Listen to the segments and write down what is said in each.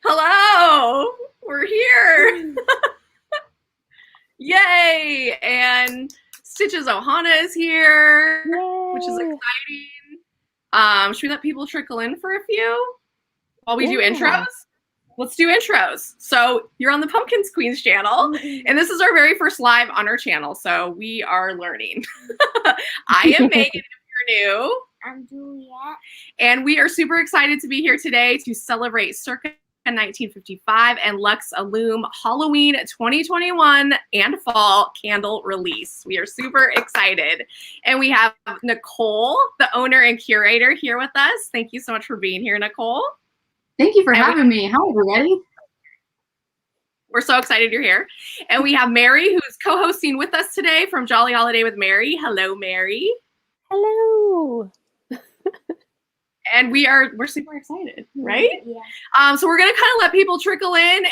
Hello, we're here. Yay! And Stitches Ohana is here, which is exciting. Should we let people trickle in for a few while we do intros? Let's do intros. So you're on the Pumpkins Queens channel, and this is our very first live on our channel, so we are learning. I am Megan, if you're new. I'm Juliet. And we are super excited to be here today to celebrate Circa 1955 and Lux Illume Halloween 2021 and fall candle release. We are super excited. And we have Nicole, the owner and curator, here with us. Thank you so much for being here, Nicole. Thank you for having me. Hi, everybody. We're so excited you're here. And we have Mary, who's co-hosting with us today from Jolly Holiday with Mary. Hello, Mary. Hello. And we're super excited, right? Yeah. So we're gonna kind of let people trickle in,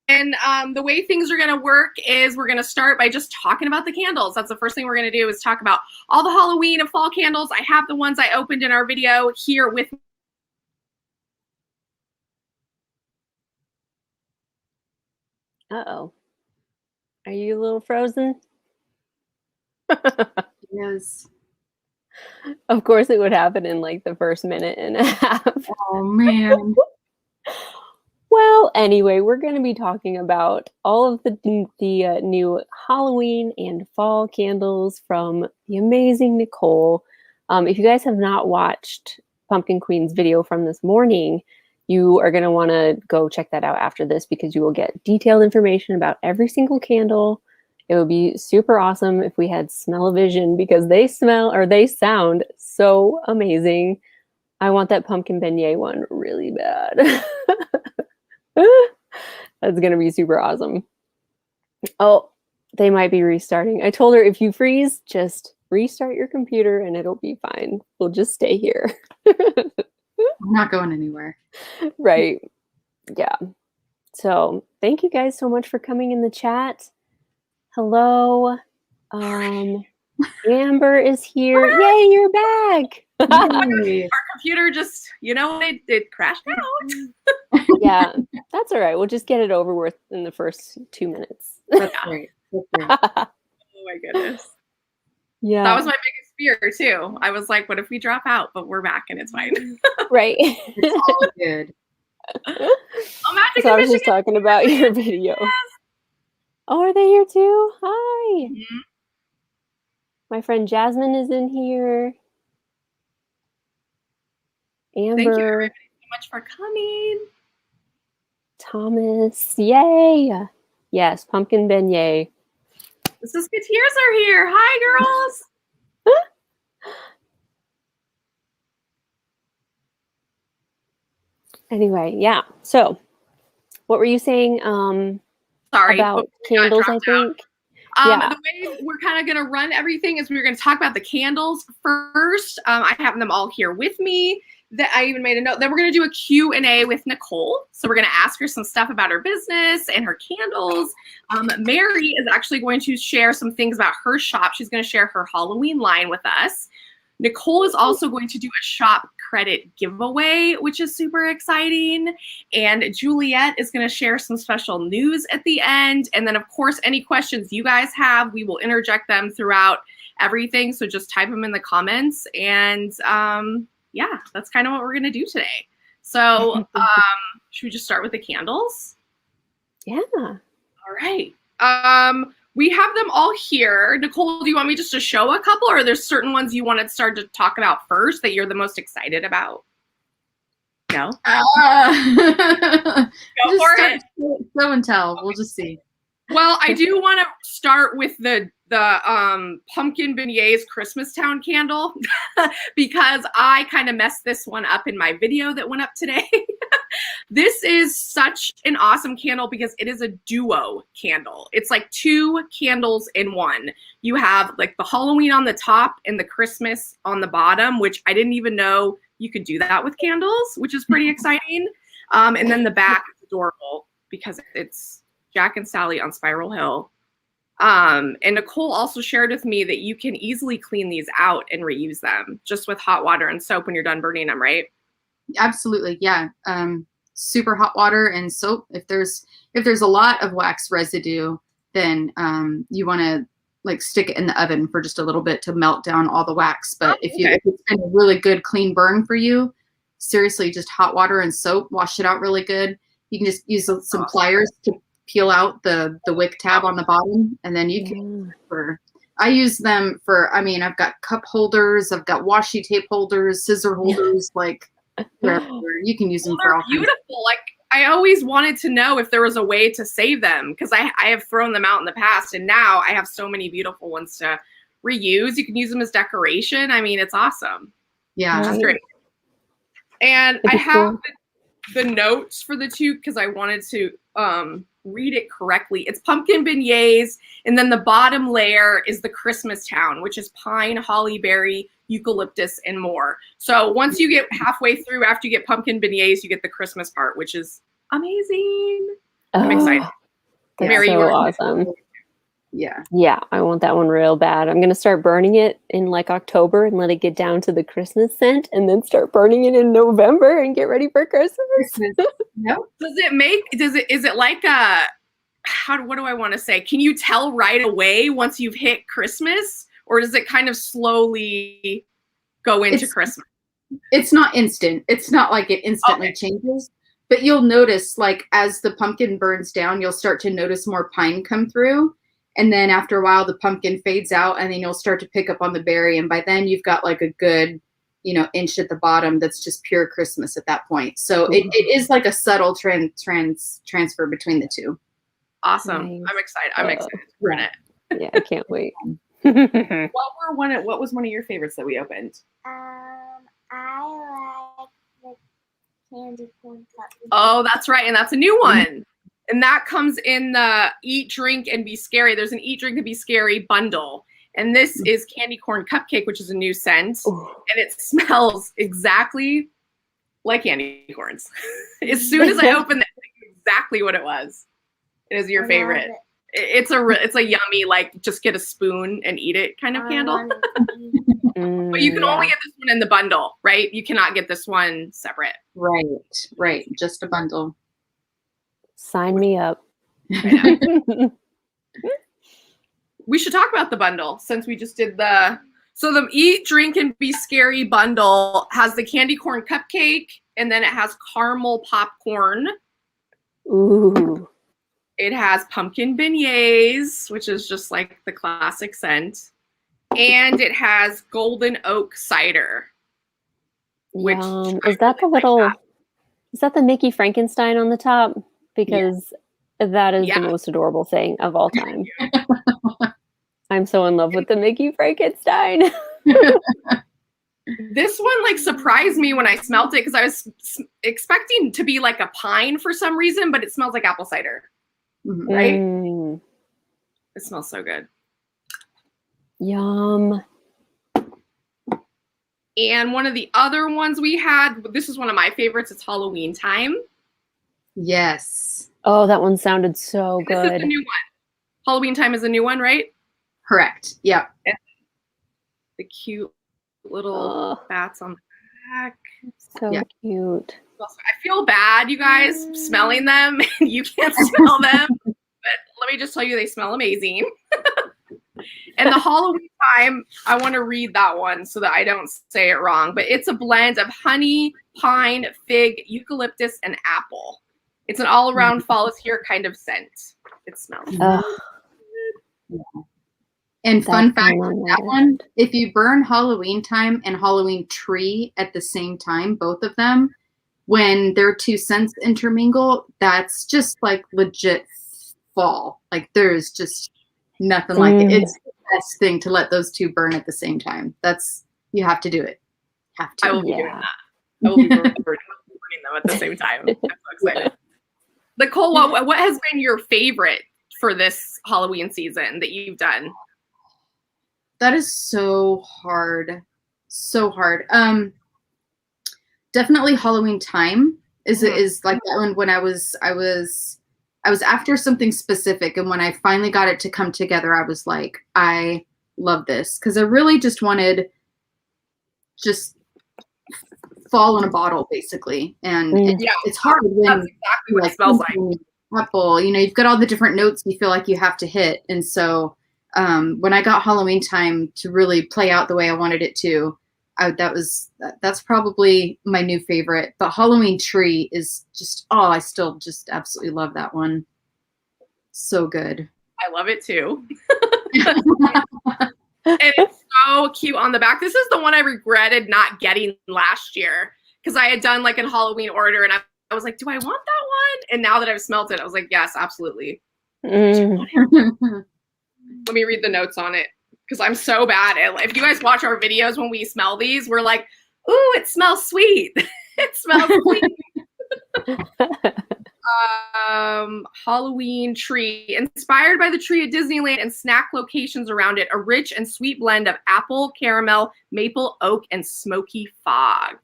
and the way things are gonna work is we're gonna start by just talking about the candles. That's the first thing we're gonna do is talk about all the Halloween and fall candles. I have the ones I opened in our video here with me. Uh-oh. Are you a little frozen? Yes. Of course it would happen in like the first minute and a half. Oh, man. Well, anyway, we're going to be talking about all of the new Halloween and fall candles from the amazing Nicole. If you guys have not watched Pumpkin Queen's video from this morning, you are going to want to go check that out after this because you will get detailed information about every single candle. It would be super awesome if we had smell-o-vision because they sound so amazing. I want that pumpkin beignet one really bad. That's going to be super awesome. Oh, they might be restarting. I told her if you freeze, just restart your computer and it'll be fine. We'll just stay here. I'm not going anywhere. Right. Yeah. So thank you guys so much for coming in the chat. Hello. Amber is here. Yay, you're back. Our computer just, it crashed out. Yeah, that's all right. We'll just get it over with in the first 2 minutes. That's great. That's great. Oh my goodness. Yeah. That was my biggest fear too. I was like, what if we drop out? But we're back and it's fine. Right. It's all good. So I was just talking about your video. Yes. Oh, are they here too? Hi. Mm-hmm. My friend Jasmine is in here. Amber. Thank you everybody so much for coming. Thomas. Yay. Yes, pumpkin beignet. The Musketeers are here. Hi, girls. Anyway, yeah. So, what were you saying? Sorry, about candles, I think. Yeah. The way we're kind of going to run everything is we're going to talk about the candles first. I have them all here with me. That I even made a note. Then we're going to do a Q&A with Nicole. So we're going to ask her some stuff about her business and her candles. Mary is actually going to share some things about her shop. She's going to share her Halloween line with us. Nicole is also going to do a shop credit giveaway, which is super exciting. And Juliet is going to share some special news at the end. And then, of course, any questions you guys have, we will interject them throughout everything. So just type them in the comments. And yeah, that's kind of what we're going to do today. So should we just start with the candles? Yeah. All right. We have them all here. Nicole, do you want me just to show a couple, or are there certain ones you want to start to talk about first that you're the most excited about? No? Go for it. Show and tell. We'll just see. Well, I do want to start with the Pumpkin Beignets Christmastown candle because I kind of messed this one up in my video that went up today. This is such an awesome candle because it is a duo candle. It's like 2 candles in one. You have like the Halloween on the top and the Christmas on the bottom, which I didn't even know you could do that with candles, which is pretty exciting. And then the back is adorable because it's Jack and Sally on Spiral Hill. And Nicole also shared with me that you can easily clean these out and reuse them just with hot water and soap when you're done burning them, right? Absolutely. Yeah. Super hot water and soap. If there's a lot of wax residue, then you want to like stick it in the oven for just a little bit to melt down all the wax. But if it's been a really good clean burn for you, seriously, just hot water and soap, wash it out really good. You can just use some pliers to peel out the wick tab on the bottom, and then you can I use them for, I mean, I've got cup holders, I've got washi tape holders, scissor holders, like wherever. You can use them for all kinds. Beautiful. Like, I always wanted to know if there was a way to save them, because I have thrown them out in the past, and now I have so many beautiful ones to reuse. You can use them as decoration. I mean, it's awesome. Yeah. That's great. And I have the notes for the two because I wanted to read it correctly. It's pumpkin beignets, and then the bottom layer is the Christmas town, which is pine, holly berry, eucalyptus, and more. So once you get halfway through, after you get pumpkin beignets, you get the Christmas part, which is amazing. I'm excited. That's Mary, so awesome. Yeah, I want that one real bad. I'm gonna start burning it in like October and let it get down to the Christmas scent, and then start burning it in November and get ready for Christmas. No. Is it like what do I want to say? Can you tell right away once you've hit Christmas, or does it kind of slowly go into Christmas? It's not instant. It's not like it instantly changes, but you'll notice, like, as the pumpkin burns down, you'll start to notice more pine come through. And then after a while, the pumpkin fades out, and then you'll start to pick up on the berry. And by then you've got like a good, inch at the bottom that's just pure Christmas at that point. So it is like a subtle transfer between the two. Awesome. Nice. I'm excited. I'm excited to run it. Yeah, I can't wait. What was one of your favorites that we opened? I like the candy corn cup. Oh, that's right. And that's a new one. And that comes in the Eat, Drink, and Be Scary. There's an Eat, Drink, and Be Scary bundle. And this is candy corn cupcake, which is a new scent. Ooh. And it smells exactly like candy corns. As soon as I opened it, I knew exactly what it was. It is your favorite. It's a yummy, like, just get a spoon and eat it kind of candle. But you can only get this one in the bundle, right? You cannot get this one separate. Right. Just a bundle. Sign me up. We should talk about the bundle since we just did the Eat, Drink, and Be Scary bundle has the candy corn cupcake, and then it has caramel popcorn. Ooh. It has pumpkin beignets, which is just like the classic scent. And it has golden oak cider. Which is that the little is that the Mickey Frankenstein on the top? Because that is the most adorable thing of all time. I'm so in love with the Mickey Frankenstein. This one like surprised me when I smelled it because I was expecting to be like a pine for some reason, but it smells like apple cider. Right? It smells so good. Yum. And one of the other ones we had, this is one of my favorites. It's Halloween time. Yes. Oh, that one sounded so good. This is the new one. Halloween time is a new one, right? Correct. Yeah. The cute little bats on the back. So cute. I feel bad, you guys, smelling them. You can't smell them. But let me just tell you, they smell amazing. And the Halloween time, I want to read that one so that I don't say it wrong. But it's a blend of honey, pine, fig, eucalyptus, and apple. It's an all-around fall is here kind of scent. It smells. And fun fact on that one, if you burn Halloween time and Halloween tree at the same time, both of them, when their two scents intermingle, that's just like legit fall. Like there's just nothing like it. It's the best thing to let those two burn at the same time. You have to do it. Have to. I will be doing that. I will be burning them at the same time. I'm so excited. Nicole, what has been your favorite for this Halloween season that you've done? That is so hard. So hard. Definitely Halloween time is like that one when I was after something specific, and when I finally got it to come together, I was like, I love this, because I really just wanted just fall in a bottle basically, and Yeah. it's hard when That's exactly what it smells like. apple, you know, you've got all the different notes you feel like you have to hit. And so when I got Halloween time to really play out the way I wanted it to, that's probably my new favorite. But Halloween Tree is just, I still just absolutely love that one. So good. I love it too. And it's so cute on the back. This is the one I regretted not getting last year because I had done like a Halloween order and I was like, do I want that one? And now that I've smelled it, I was like, yes, absolutely. Mm. Let me read the notes on it because I'm so bad at, if you guys watch our videos when we smell these, we're like, ooh, it smells sweet. It smells sweet. Halloween Tree, inspired by the tree at Disneyland and snack locations around it, a rich and sweet blend of apple, caramel, maple, oak, and smoky fog.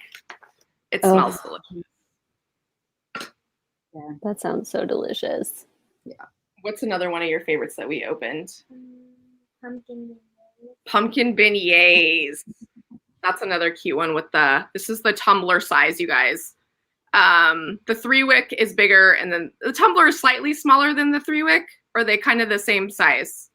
It smells delicious. Yeah. That sounds so delicious. Yeah. What's another one of your favorites that we opened? Pumpkin. Pumpkin beignets. That's another cute one with this is the tumbler size, you guys. The 3-wick is bigger, and then the tumbler is slightly smaller than the 3-wick, or are they kind of the same size?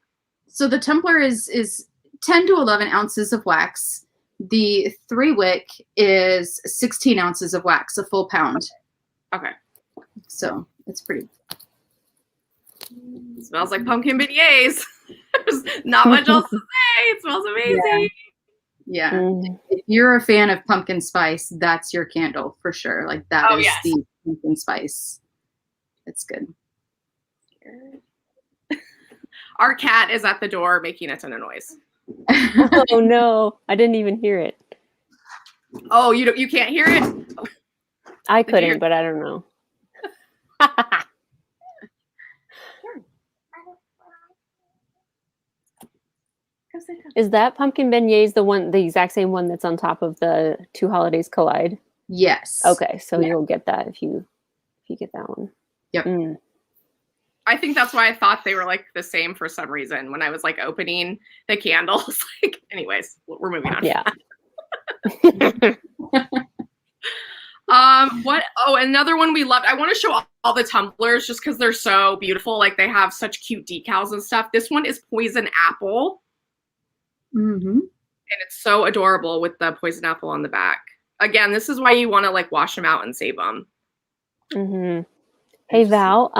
So the tumbler is 10 to 11 ounces of wax. The 3-wick is 16 ounces of wax, a full pound. Okay. So it's pretty. It smells like pumpkin beignets. There's not much else to say. It smells amazing. Yeah. Mm. If you're a fan of pumpkin spice, that's your candle for sure. Like that is yes. the pumpkin spice. It's good. Our cat is at the door making a ton of noise. Oh no, I didn't even hear it. Oh, you can't hear it? I couldn't, but I don't know. Is that pumpkin beignets the exact same one that's on top of the Two Holidays Collide? Yes. Okay, so Yeah. you'll get that if you get that one. Yep. Mm. I think that's why I thought they were like the same for some reason when I was like opening the candles. Like, anyways, we're moving on. Yeah. Another one we loved. I want to show all the tumblers just because they're so beautiful. Like they have such cute decals and stuff. This one is poison apple. Mm-hmm. And it's so adorable with the poison apple on the back. Again, this is why you want to like wash them out and save them. Mm-hmm. Hey Val,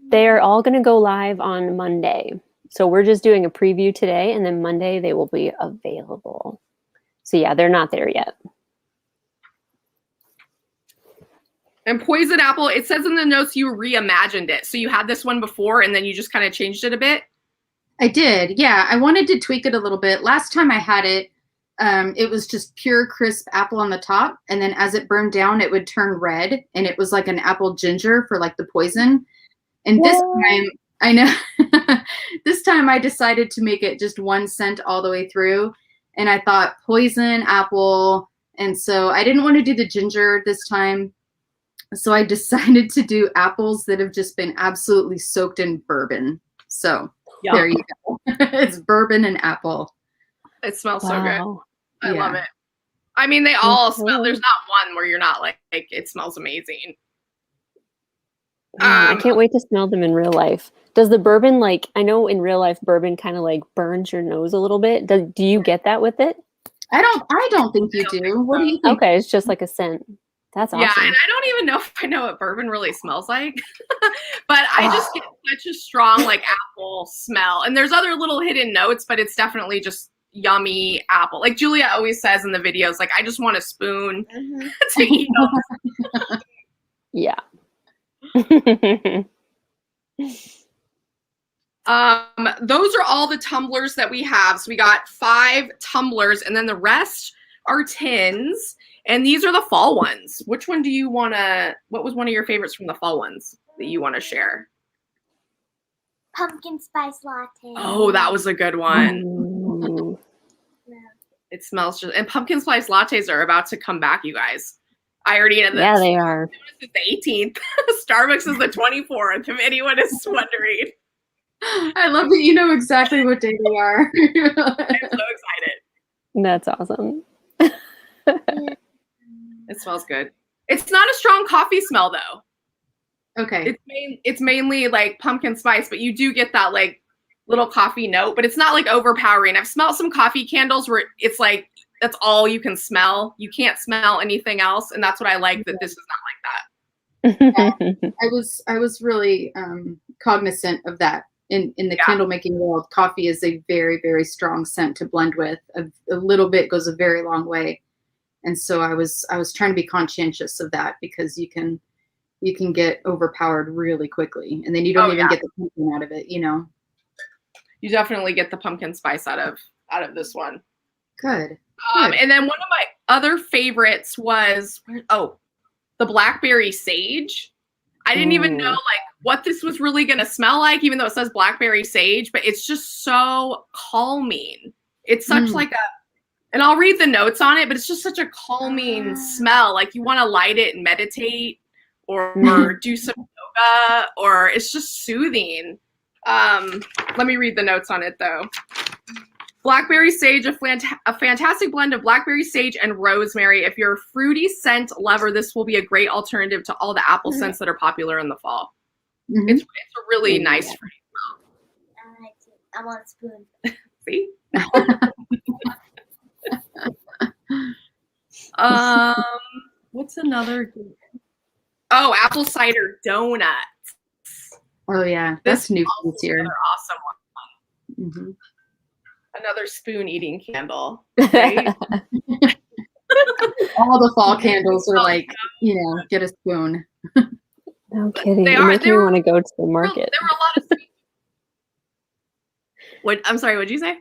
they're all going to go live on Monday. So we're just doing a preview today, and then Monday they will be available. So yeah, they're not there yet. And poison apple, it says in the notes you reimagined it. So you had this one before and then you just kind of changed it a bit? I did. Yeah, I wanted to tweak it a little bit. Last time I had it, it was just pure crisp apple on the top. And then as it burned down, it would turn red. And it was like an apple ginger for like the poison. And this time, I know, this time I decided to make it just one scent all the way through. And I thought poison, apple. And so I didn't want to do the ginger this time. So I decided to do apples that have just been absolutely soaked in bourbon. So there you go. It's bourbon and apple. It smells so good. I Yeah. love it. I mean, they all smell. There's not one where you're not like it smells amazing. I can't wait to smell them in real life. Does the bourbon, like, I know in real life bourbon kind of like burns your nose a little bit. Do you get that with it? I don't think you do. What do you think? Okay, it's just like a scent. That's awesome. Yeah, and I don't even know if I know what bourbon really smells like. But I just get such a strong like apple smell. And there's other little hidden notes, but it's definitely just yummy apple. Like Julia always says in the videos, like, I just want a spoon to eat them. Yeah. Those are all the tumblers that we have. So we got 5 tumblers, and then the rest are tins. And these are the fall ones. Which one do you want to, what was one of your favorites from the fall ones that you want to share? Pumpkin spice latte. Oh, that was a good one. Ooh. It smells just, and pumpkin spice lattes are about to come back, you guys. I already had this. Yeah, they are. This is the 18th. Starbucks is the 24th, if anyone is wondering. I love that you know exactly what day they are. I'm so excited. That's awesome. It smells good. It's not a strong coffee smell though. Okay. It's mainly like pumpkin spice, but you do get that like little coffee note, but it's not like overpowering. I've smelled some coffee candles where it's like that's all you can smell. You can't smell anything else, and that's what I like that this is not like that. I was really cognizant of that. In the candle making world, coffee is a very, very strong scent to blend with. A little bit goes a very long way. And so I was trying to be conscientious of that because you can get overpowered really quickly, and then you don't even get the pumpkin out of it, you know. You definitely get the pumpkin spice out of this one. Good. And then one of my other favorites was the blackberry sage. I didn't even know like what this was really gonna smell like, even though it says blackberry sage, but it's just so calming. It's such like and I'll read the notes on it, but it's just such a calming smell. Like you want to light it and meditate or do some yoga, or it's just soothing. Let me read the notes on it though. Blackberry sage, a fantastic blend of blackberry sage and rosemary. If you're a fruity scent lover, this will be a great alternative to all the apple scents that are popular in the fall. It's a really nice fruity smell. I want a spoon. See? What's another good? Oh, apple cider donuts. Oh yeah, that's new for this year. Another awesome one. Another spoon eating candle, right? All the fall candles are like, you know, get a spoon. No kidding. You're making me want to go to the market. There were a lot of spoons. I'm sorry, what'd you say?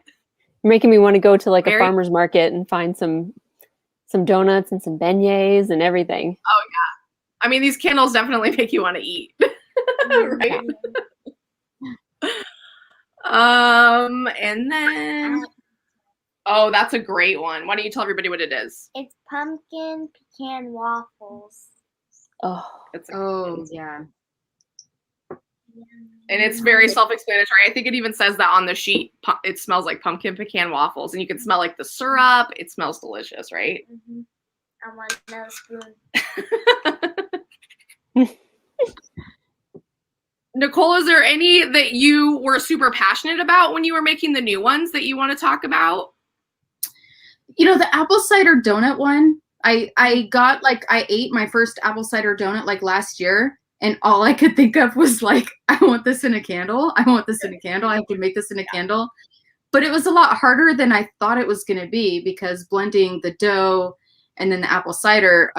You're making me want to go to like a farmer's market and find some donuts and some beignets and everything. Oh yeah. I mean, these candles definitely make you want to eat. Right? And then that's a great one. Why don't you tell everybody what it is? It's pumpkin pecan waffles. Yeah. And it's very self-explanatory. I think it even says that on the sheet. It smells like pumpkin pecan waffles, and you can smell like the syrup. It smells delicious, right? I want another spoon. Nicole, is there any that you were super passionate about when you were making the new ones that you want to talk about? You know, the apple cider donut one, I ate my first apple cider donut like last year, and all I could think of was like, I want this in a candle. I want this in a candle. I have to make this in a candle. But it was a lot harder than I thought it was going to be because blending the dough and then the apple cider,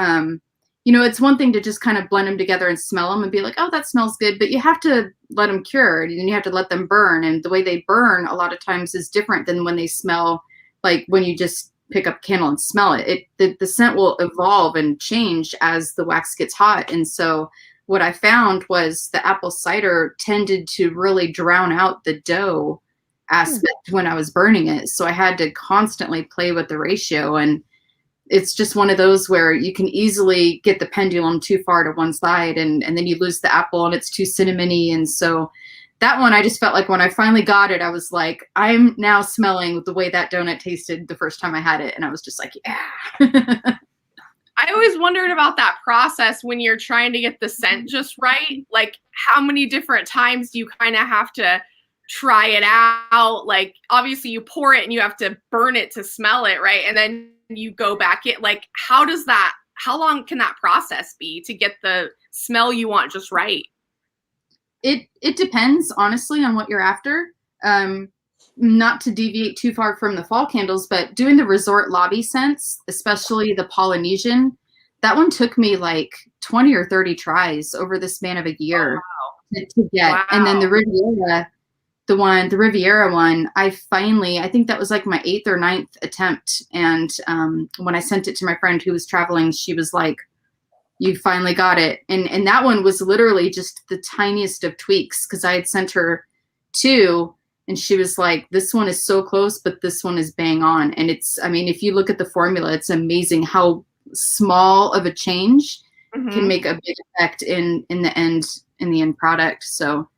you know, it's one thing to just kind of blend them together and smell them and be like, oh, that smells good. But you have to let them cure and you have to let them burn. And the way they burn a lot of times is different than when they smell, like when you just pick up a candle and smell it. The scent will evolve and change as the wax gets hot. And so what I found was the apple cider tended to really drown out the dough aspect when I was burning it. So I had to constantly play with the ratio, and it's just one of those where you can easily get the pendulum too far to one side, and then you lose the apple and it's too cinnamony. And so that one, I just felt like when I finally got it, I was like, I'm now smelling the way that donut tasted the first time I had it. And I was just like, yeah. I always wondered about that process when you're trying to get the scent just right. Like, how many different times do you kind of have to try it out? Like, obviously you pour it and you have to burn it to smell it, right? And then you go back in. Like, how long can that process be to get the smell you want just right? It depends, honestly, on what you're after. Not to deviate too far from the fall candles, but doing the resort lobby scents, especially the Polynesian, that one took me like 20 or 30 tries over the span of a year to get. Wow. And then the Riviera one, I think that was like my 8th or 9th attempt. And when I sent it to my friend who was traveling, she was like, you finally got it. And that one was literally just the tiniest of tweaks, because I had sent her 2. And she was like, this one is so close, but this one is bang on. And if you look at the formula, it's amazing how small of a change can make a big effect in the end product. So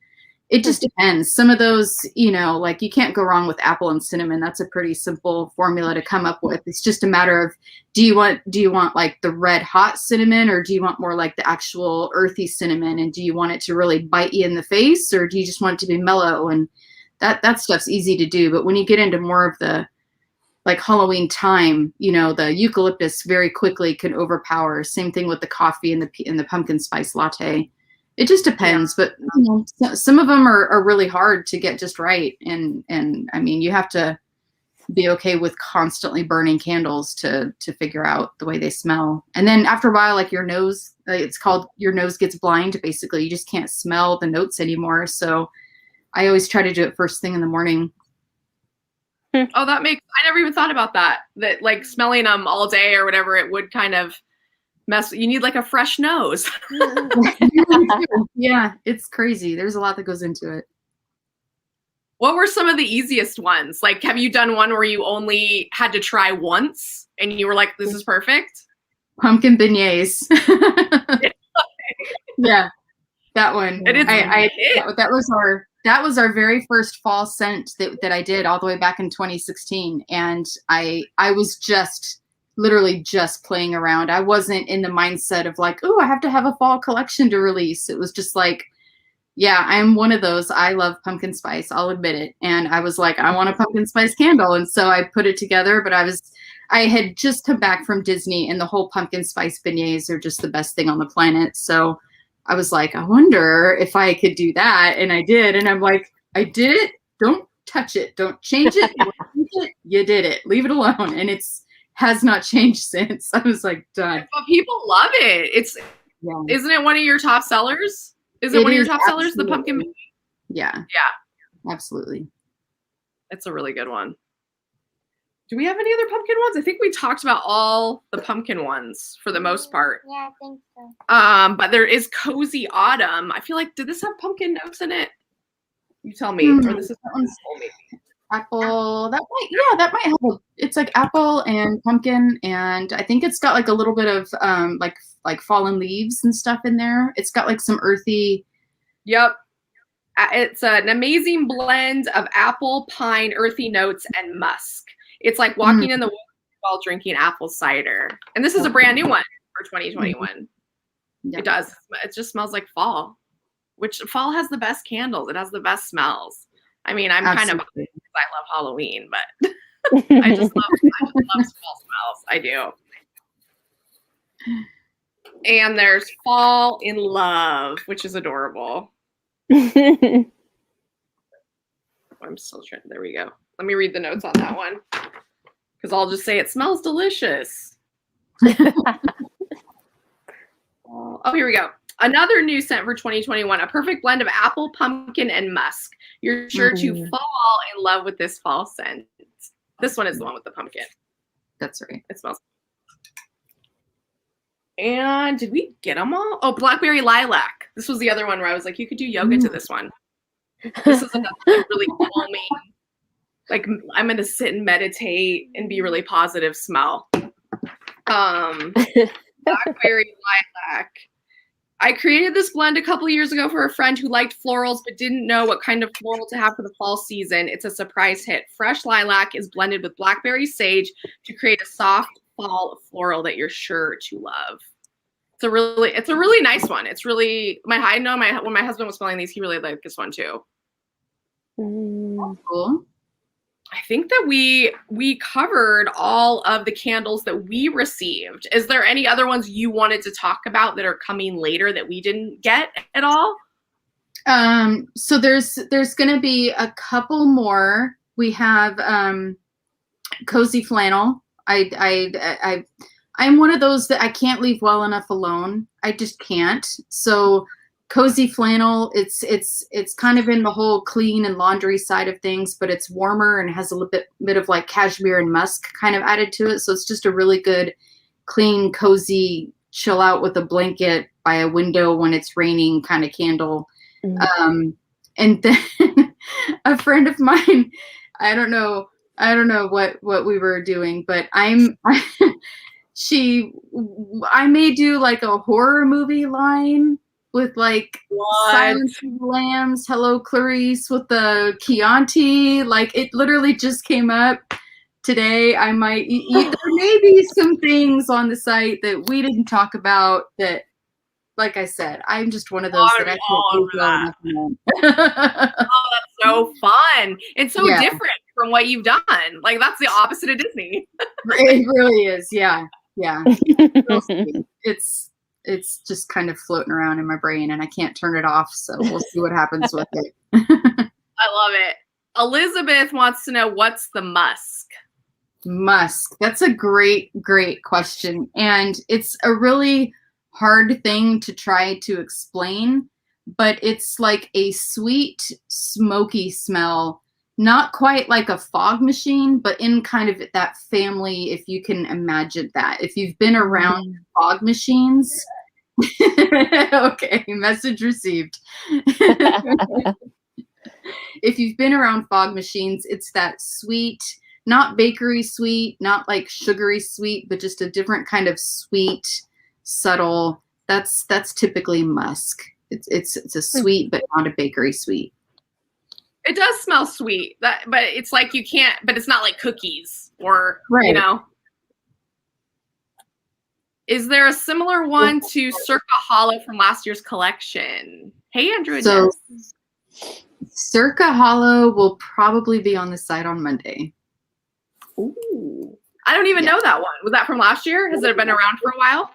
It just depends. Some of those, you know, like you can't go wrong with apple and cinnamon. That's a pretty simple formula to come up with. It's just a matter of, do you want like the red hot cinnamon, or do you want more like the actual earthy cinnamon? And do you want it to really bite you in the face, or do you just want it to be mellow? And that stuff's easy to do. But when you get into more of the like Halloween time, you know, the eucalyptus very quickly can overpower. Same thing with the coffee and the pumpkin spice latte. It just depends, but you know, some of them are really hard to get just right, and I mean, you have to be okay with constantly burning candles to figure out the way they smell. And then after a while, like your nose, it's called your nose gets blind. Basically, you just can't smell the notes anymore. So I always try to do it first thing in the morning. Oh, I never even thought about that. That like smelling them all day or whatever, it would kind of you need like a fresh nose. Yeah, it's crazy. There's a lot that goes into it. What were some of the easiest ones? Like, have you done one where you only had to try once and you were like, this is perfect? Pumpkin beignets. Yeah, that one. It is that was our very first fall scent that I did all the way back in 2016. And I was literally just playing around. I wasn't in the mindset of like, oh, I have to have a fall collection to release. It was just like, yeah, I'm one of those. I love pumpkin spice. I'll admit it. And I was like, I want a pumpkin spice candle. And so I put it together, but I had just come back from Disney, and the whole pumpkin spice beignets are just the best thing on the planet. So I was like, I wonder if I could do that. And I did. And I'm like, I did it. Don't touch it. Don't change it. You did it. Leave it alone. And has not changed since. I was like, done. But people love it. Isn't it one of your top sellers? Is it one of your top sellers, the pumpkin? Yeah. Yeah. Absolutely. It's a really good one. Do we have any other pumpkin ones? I think we talked about all the pumpkin ones for the most part. Yeah, I think so. But there is Cozy Autumn. I feel like, did this have pumpkin notes in it? You tell me. Or this is that one's apple. That might have it's like apple and pumpkin, and I think it's got like a little bit of like fallen leaves and stuff in there. It's got like some earthy. Yep. It's an amazing blend of apple, pine, earthy notes, and musk. It's like walking in the woods while drinking apple cider. And this is a brand new one for 2021. Yeah. It does. It just smells like fall, which fall has the best candles. It has the best smells. I mean, I'm kind of biased because I love Halloween, but I just love fall smells. I do. And there's Fall in Love, which is adorable. I'm still trying. There we go. Let me read the notes on that one, because I'll just say it smells delicious. Oh, here we go. Another new scent for 2021, a perfect blend of apple, pumpkin, and musk. You're sure to fall in love with this fall scent. This one is the one with the pumpkin. That's right. It smells. And did we get them all? Oh, Blackberry Lilac. This was the other one where I was like, you could do yoga to this one. This is another really calming, like I'm going to sit and meditate and be really positive smell. Blackberry Lilac. I created this blend a couple years ago for a friend who liked florals but didn't know what kind of floral to have for the fall season. It's a surprise hit. Fresh lilac is blended with blackberry sage to create a soft fall floral that you're sure to love. It's a really nice one. It's really when my husband was smelling these, he really liked this one too. Cool. I think that we covered all of the candles that we received. Is there any other ones you wanted to talk about that are coming later that we didn't get at all? So there's going to be a couple more. We have Cozy Flannel. I'm one of those that I can't leave well enough alone. I just can't. So Cozy Flannel, it's kind of in the whole clean and laundry side of things, but it's warmer and has a little bit of like cashmere and musk kind of added to it. So it's just a really good, clean, cozy, chill out with a blanket by a window when it's raining kind of candle. Mm-hmm. And then a friend of mine, I don't know what we were doing, but I may do like a horror movie line with like What? Silence of the Lambs, Hello Clarice with the Chianti. Like it literally just came up today. I might there may be some things on the site that we didn't talk about that, like I said, I'm just one of those that I all over can't that. Oh, that's so fun. It's so Yeah. different from what you've done. Like that's the opposite of Disney. It really is. Yeah. Yeah. We'll see. It's just kind of floating around in my brain and I can't turn it off. So we'll see what happens with it. I love it. Elizabeth wants to know, what's the musk? Musk. That's a great question. And it's a really hard thing to try to explain, but it's like a sweet, smoky smell. Not quite like a fog machine, but in kind of that family, if you can imagine that. If you've been around fog machines, okay, message received. If you've been around fog machines, it's that sweet, not bakery sweet, not like sugary sweet, but just a different kind of sweet, subtle. That's typically musk. It's a sweet, but not a bakery sweet. It does smell sweet, but it's like you can't, but it's not like cookies or, Right. you know. Is there a similar one to Circa Hollow from last year's collection? Hey, Andrew. And So Jess. Circa Hollow will probably be on the site on Monday. Ooh. I don't even know that one. Was that from last year? Has it been around for a while?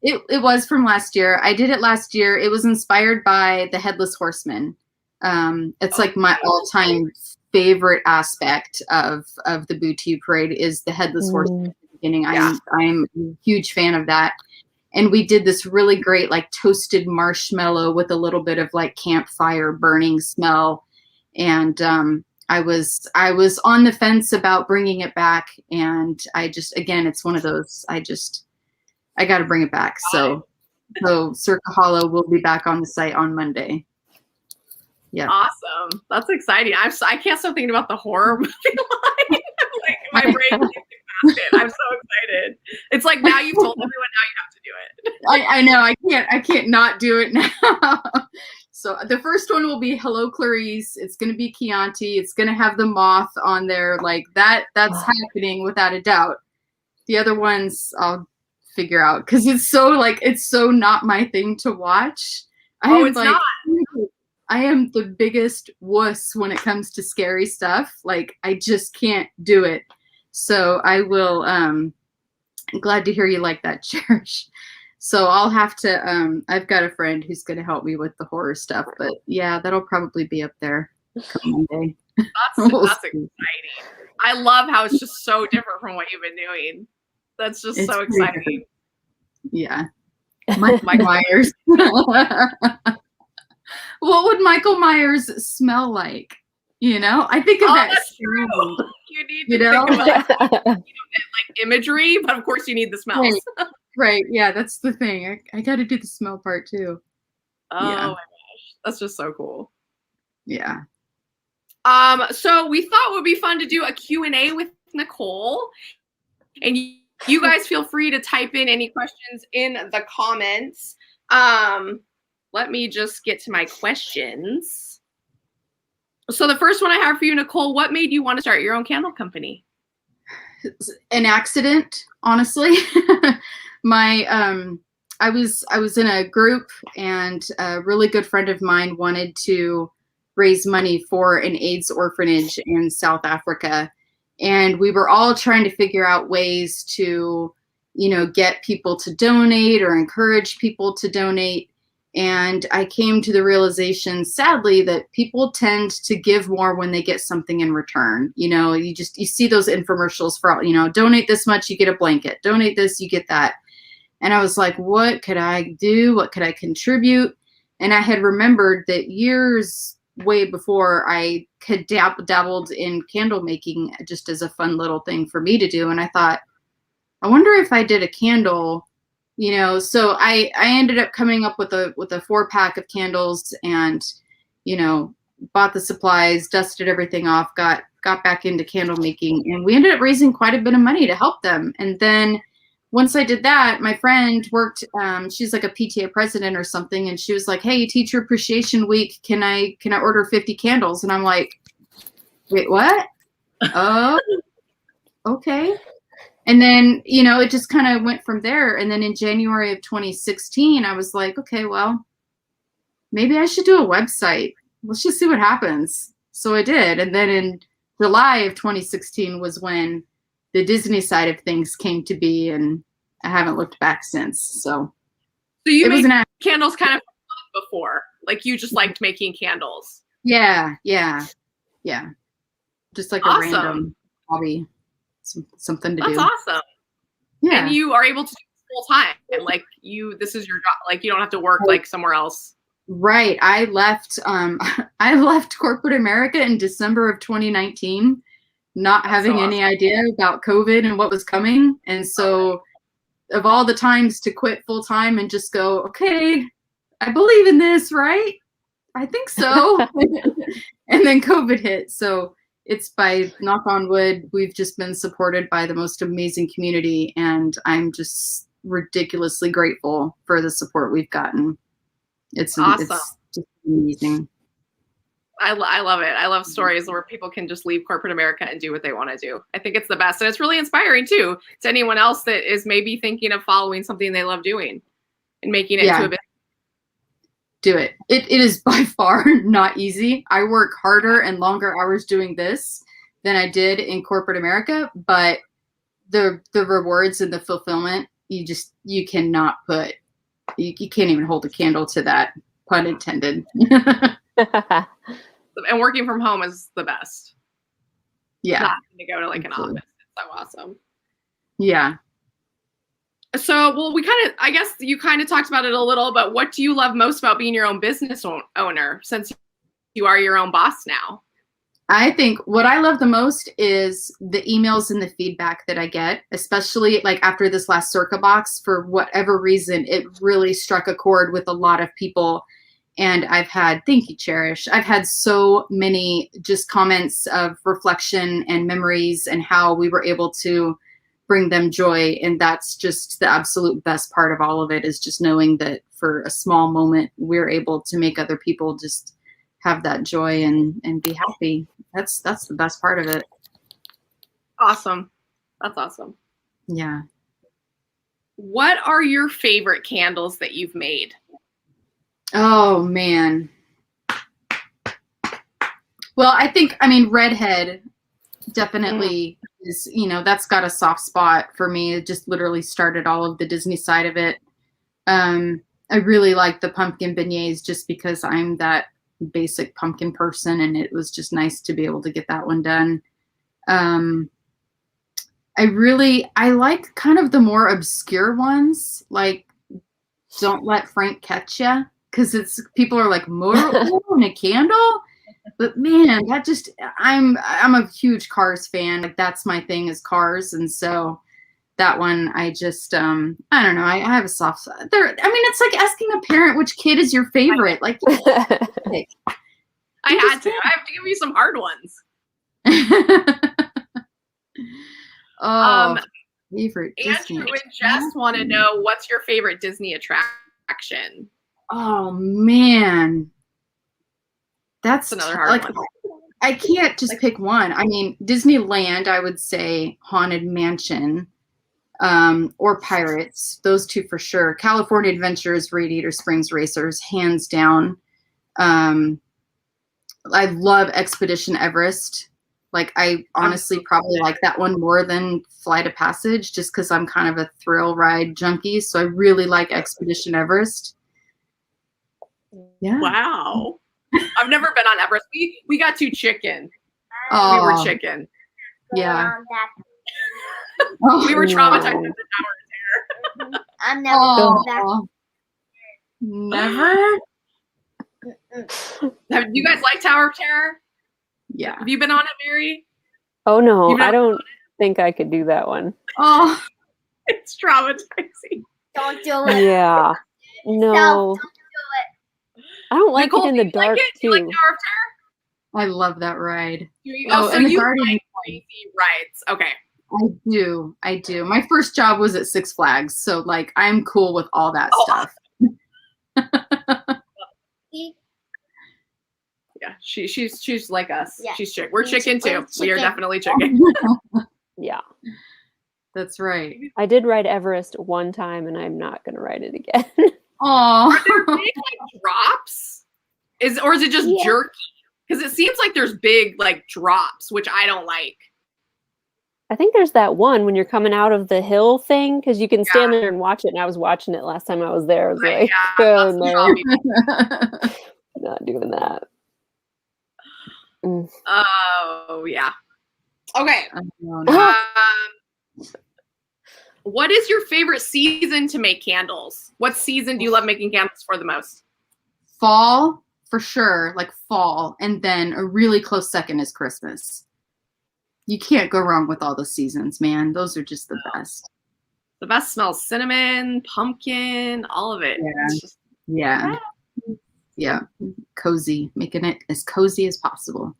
It was from last year. I did it last year. It was inspired by the Headless Horseman. It's like my all-time favorite aspect of the Boutique Parade is the Headless Horseman at the beginning. Yeah. I'm a huge fan of that. And we did this really great like toasted marshmallow with a little bit of like campfire burning smell. And I was on the fence about bringing it back, and I just, again, it's one of those, I got to bring it back. So Circa Hollow will be back on the site on Monday. Yeah. Awesome. That's exciting. I can't stop thinking about the horror movie line. Like my brain can't get past it. I'm so excited. It's like now you've told everyone, now you have to do it. I know. I can't not do it now. So the first one will be Hello Clarice. It's going to be Chianti. It's going to have the moth on there. Like that's happening without a doubt. The other ones I'll figure out because it's so not my thing to watch. It's not. I am the biggest wuss when it comes to scary stuff. Like I just can't do it. So I will, I'm glad to hear you like that, Cherish. So I'll have to, I've got a friend who's going to help me with the horror stuff, but yeah, that'll probably be up there come Monday. That's exciting. I love how it's just so different from what you've been doing. That's just so exciting. Yeah. Michael Myers. What would Michael Myers smell like? You know, I think of that. That's true. You need to think about like imagery, but of course you need the smells. Right. Yeah, that's the thing. I got to do the smell part too. Oh my gosh, that's just so cool. Yeah. So we thought it would be fun to do a Q&A with Nicole, and you guys feel free to type in any questions in the comments. Let me just get to my questions. So the first one I have for you, Nicole, what made you want to start your own candle company? An accident, honestly. I was in a group, and a really good friend of mine wanted to raise money for an AIDS orphanage in South Africa. And we were all trying to figure out ways to, get people to donate or encourage people to donate. And I came to the realization, sadly, that people tend to give more when they get something in return. You see those infomercials for, donate this much, you get a blanket. Donate this, you get that. And I was like, what could I do? What could I contribute? And I had remembered that years way before I had dabbled in candle making just as a fun little thing for me to do. And I thought, I wonder if I did a candle, so I ended up coming up with a 4-pack of candles and, bought the supplies, dusted everything off, got back into candle making, and we ended up raising quite a bit of money to help them. And then once I did that, my friend worked, she's like a PTA president or something. And she was like, hey, Teacher Appreciation Week, can I order 50 candles? And I'm like, wait, what? Oh, okay. And then, you know, it just kind of went from there. And then in January of 2016, I was like, okay, well, maybe I should do a website. Let's just see what happens. So I did. And then in July of 2016 was when the Disney side of things came to be, and I haven't looked back since. So you it was made candles kind of fun before, like you just liked making candles. Yeah. Just like awesome. a random hobby, something to do. That's awesome. Yeah. And you are able to do it full time, and like this is your job. Like you don't have to work like somewhere else. Right. I left corporate America in December of 2019, not having any idea about COVID and what was coming. And so of all the times to quit full time and just go, okay, I believe in this, right? I think so. And then COVID hit. So it's, by knock on wood, we've just been supported by the most amazing community. And I'm just ridiculously grateful for the support we've gotten. It's awesome. It's just amazing. I love it. I love stories where people can just leave corporate America and do what they want to do. I think it's the best. And it's really inspiring too, to anyone else that is maybe thinking of following something they love doing and making it to a business. Do it. It is by far not easy. I work harder and longer hours doing this than I did in corporate America, but the rewards and the fulfillment, you cannot put, you can't even hold a candle to that, pun intended. And working from home is the best. Yeah. Not having to go to like an office. It's so awesome. Yeah. So, well, I guess you kind of talked about it a little, but what do you love most about being your own business owner, since you are your own boss now? I think what I love the most is the emails and the feedback that I get, especially like after this last Circa box. For whatever reason, it really struck a chord with a lot of people. And thank you, Cherish. I've had so many just comments of reflection and memories and how we were able to bring them joy. And that's just the absolute best part of all of it, is just knowing that for a small moment, we're able to make other people just have that joy and be happy. That's the best part of it. Awesome. That's awesome. Yeah. What are your favorite candles that you've made? Oh, man. Well, I mean, Redhead definitely is, that's got a soft spot for me. It just literally started all of the Disney side of it. I really like the pumpkin beignets just because I'm that basic pumpkin person, and it was just nice to be able to get that one done. I like kind of the more obscure ones, like Don't Let Frank Catch Ya, because people are like, more in a candle? But man, that just, I'm a huge Cars fan. Like that's my thing, is Cars. And so that one, I just, I don't know. I have a soft spot there. I mean, it's like asking a parent which kid is your favorite. Like, I have to give you some hard ones. Favorite Disney. Andrew and Jess want to know, what's your favorite Disney attraction? Oh man, that's another hard one. I can't just pick one. I mean, Disneyland, I would say Haunted Mansion, or Pirates. Those two for sure. California Adventures, Radiator Springs Racers, hands down. I love Expedition Everest. Like, I honestly probably like that one more than Flight of Passage, just because I'm kind of a thrill ride junkie. So I really like Expedition Everest. Yeah. Wow. I've never been on Everest. We got too chicken. Oh, we were chicken. Yeah. We were traumatized in the Tower of Terror. I'm never going back. Never? Have you guys like Tower of Terror? Yeah. Have you been on it, Mary? Oh no, I don't think I could do that one. Oh, it's traumatizing. Don't do it. Yeah. No. Don't do it. I don't like Nicole, it in the do you dark like it? Do too. you like Tower of Terror? I love that ride. So and the you Guardian. like crazy rides. Okay. I do. My first job was at Six Flags, so like I'm cool with all that stuff. Yeah, she's like us. Yeah. She's chick. We're chicken too. We're We are chicken. definitely chicken. Yeah. That's right. I did ride Everest one time, and I'm not going to ride it again. Oh, Are there big like drops? Or is it just Yeah. jerky? Because it seems like there's big like drops, which I don't like. I think there's that one when you're coming out of the hill thing, because you can stand there and watch it. And I was watching it last time I was there. I was like, oh, that's no, not doing that. Oh yeah. Okay. no. What is your favorite season to make candles? What season do you love making candles for the most? Fall for sure, like fall, and then a really close second is Christmas. You can't go wrong with all the seasons, man. Those are just the best. The best smells cinnamon, pumpkin, all of it. Yeah. It's just, Yeah. Cozy, making it as cozy as possible.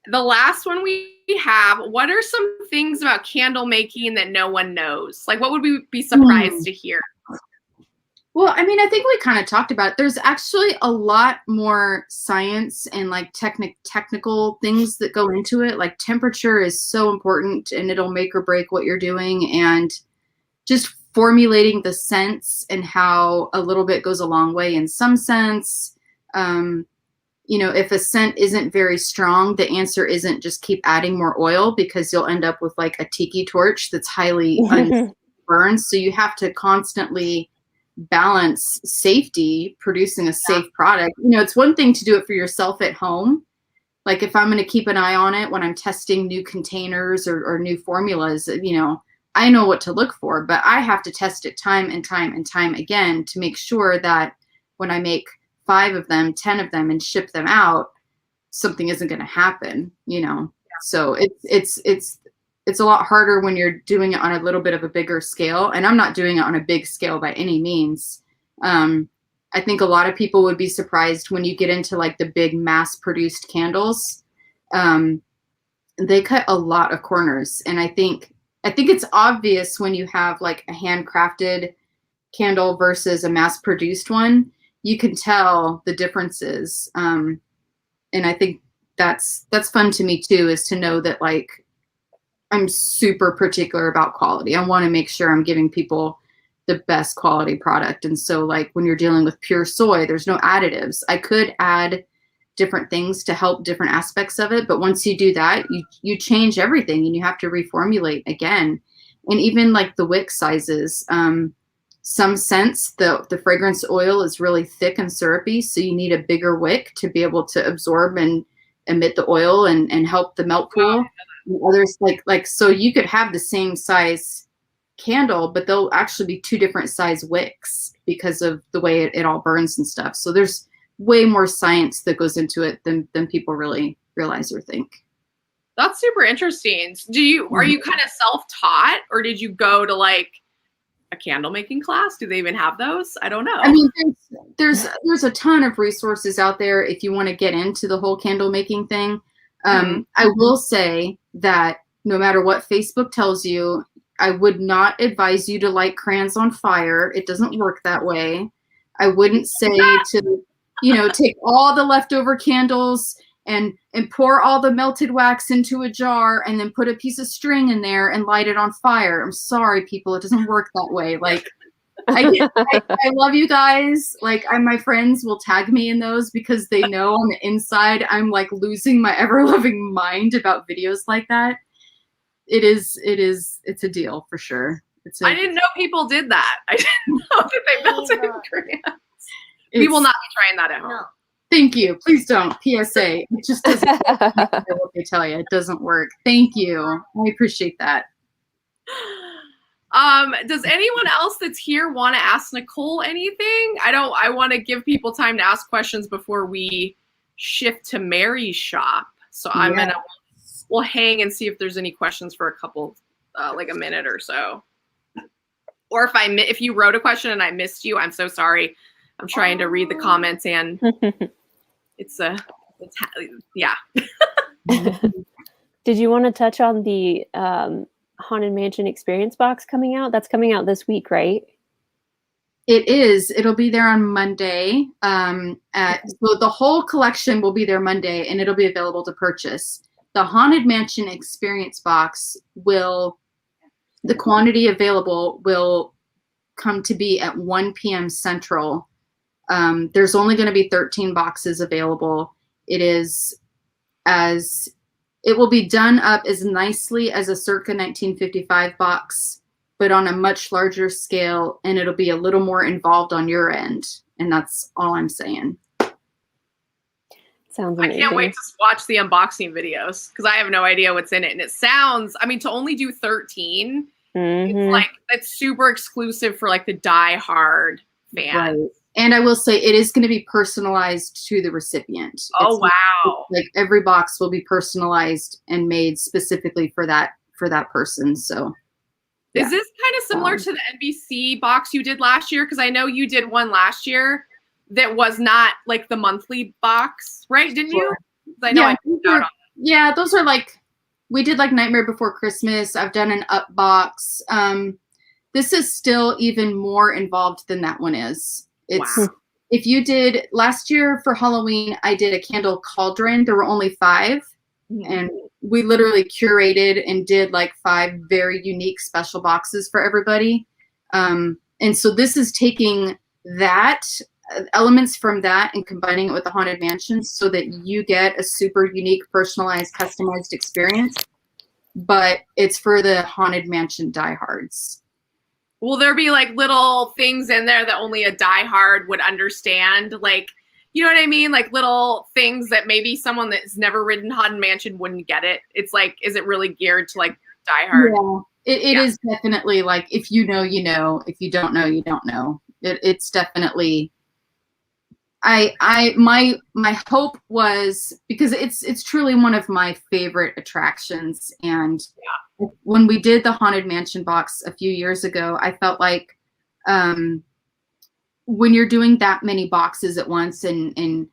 the last one we have, what are some things about candle making that no one knows? Like, what would we be surprised to hear? Well, I mean, I think we kind of talked about it. There's actually a lot more science and like technical things that go into it. Like temperature is so important and it'll make or break what you're doing. And just formulating the scents and how a little bit goes a long way in some sense. You know, if a scent isn't very strong, the answer isn't just keep adding more oil, because you'll end up with like a tiki torch that's highly burned. So you have to constantly balance safety, producing a safe product. You know, it's one thing to do it for yourself at home. Like if I'm going to keep an eye on it when I'm testing new containers or new formulas, you know, I know what to look for, but I have to test it time and time and time again to make sure that when I make 5 of them, 10 of them and ship them out, something isn't going to happen, you know? So it's a lot harder when you're doing it on a little bit of a bigger scale. And I'm not doing it on a big scale by any means. I think a lot of people would be surprised when you get into like the big mass produced candles. They cut a lot of corners. And I think it's obvious when you have like a handcrafted candle versus a mass produced one. You can tell the differences. And I think that's fun to me too, is to know that like I'm super particular about quality. I want to make sure I'm giving people the best quality product. And so like when you're dealing with pure soy, there's no additives. I could add different things to help different aspects of it, but once you do that, you change everything and you have to reformulate again. And even like the wick sizes, some scents, the fragrance oil is really thick and syrupy, so you need a bigger wick to be able to absorb and emit the oil and help the melt pool. And others like so you could have the same size candle, but they'll actually be 2 different size wicks because of the way it all burns and stuff. So there's way more science that goes into it than people really realize or think. That's super interesting. Are you kind of self-taught, or did you go to like a candle making class? Do they even have those? I don't know. I mean, there's a ton of resources out there if you want to get into the whole candle making thing. I will say that no matter what Facebook tells you, I would not advise you to light crayons on fire. It doesn't work that way. I wouldn't say to, you know, take all the leftover candles and pour all the melted wax into a jar and then put a piece of string in there and light it on fire. I'm sorry, people. It doesn't work that way. Like, I love you guys. Like, my friends will tag me in those because they know on the inside I'm like losing my ever-loving mind about videos like that. It's a deal for sure. I didn't know people did that. I didn't know that they melted crayons. We will not be trying that at home. No. Thank you. Please don't. PSA. It just doesn't work. What they tell you. It doesn't work. Thank you. I appreciate that. Does anyone else that's here want to ask Nicole anything? I want to give people time to ask questions before we shift to Mary's shop. So we'll hang and see if there's any questions for a couple, like a minute or so. Or if you wrote a question and I missed you, I'm so sorry. I'm trying to read the comments and yeah. Did you want to touch on the Haunted Mansion Experience box coming out? That's coming out this week, right? It is. It'll be there on Monday. So the whole collection will be there Monday, and it'll be available to purchase. The Haunted Mansion Experience box the quantity available will come to be at 1 p.m. Central. There's only going to be 13 boxes available. It will be done up as nicely as a circa 1955 box, but on a much larger scale, and it'll be a little more involved on your end. And that's all I'm saying. Sounds I amazing. can't wait to watch the unboxing videos because I have no idea what's in it. And it sounds, I mean, to only do 13, it's like, it's super exclusive for like the die-hard fan. Right. And I will say it is going to be personalized to the recipient. Oh, wow. Like every box will be personalized and made specifically for that person. So is this kind of similar to the NBC box you did last year? Because I know you did one last year that was not like the monthly box, right? Didn't you? I know I missed out on that. Yeah, those are like, we did like Nightmare Before Christmas. I've done an up box. This is still even more involved than that one is. If you did last year for Halloween, I did a candle cauldron. There were only 5, and we literally curated and did like 5 very unique special boxes for everybody. And so this is taking that elements from that and combining it with the Haunted Mansion so that you get a super unique, personalized, customized experience. But it's for the Haunted Mansion diehards. Will there be like little things in there that only a diehard would understand? Like, you know what I mean? Like little things that maybe someone that's never ridden Haunted Mansion wouldn't get it. It's like, is it really geared to like diehard? Yeah, it is definitely like, if you know, you know. If you don't know, you don't know. It's definitely. My hope was, because it's truly one of my favorite attractions, and when we did the Haunted Mansion box a few years ago, I felt like when you're doing that many boxes at once, and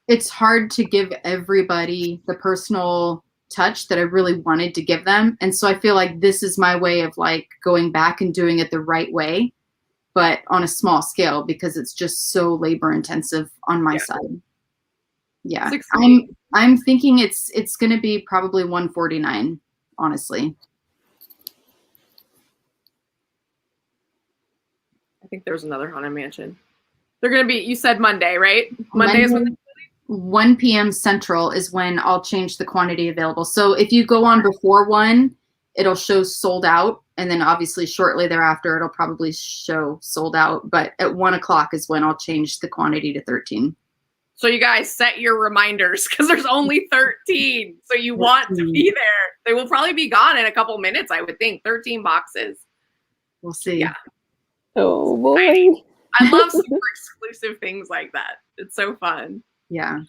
it's hard to give everybody the personal touch that I really wanted to give them, and so I feel like this is my way of like going back and doing it the right way, but on a small scale, because it's just so labor intensive on my side. Yeah, I'm thinking it's going to be probably $149, honestly. I think there's another Haunted Mansion. They're going to be, you said Monday, right? Monday is when 1 p.m. Central is when I'll change the quantity available. So if you go on before 1, it'll show sold out. And then obviously shortly thereafter, it'll probably show sold out. But at 1 o'clock is when I'll change the quantity to 13. So you guys set your reminders because there's only 13. So you want to be there. They will probably be gone in a couple minutes, I would think. 13 boxes. We'll see. Yeah. Oh, boy. I love super exclusive things like that. It's so fun. Yeah.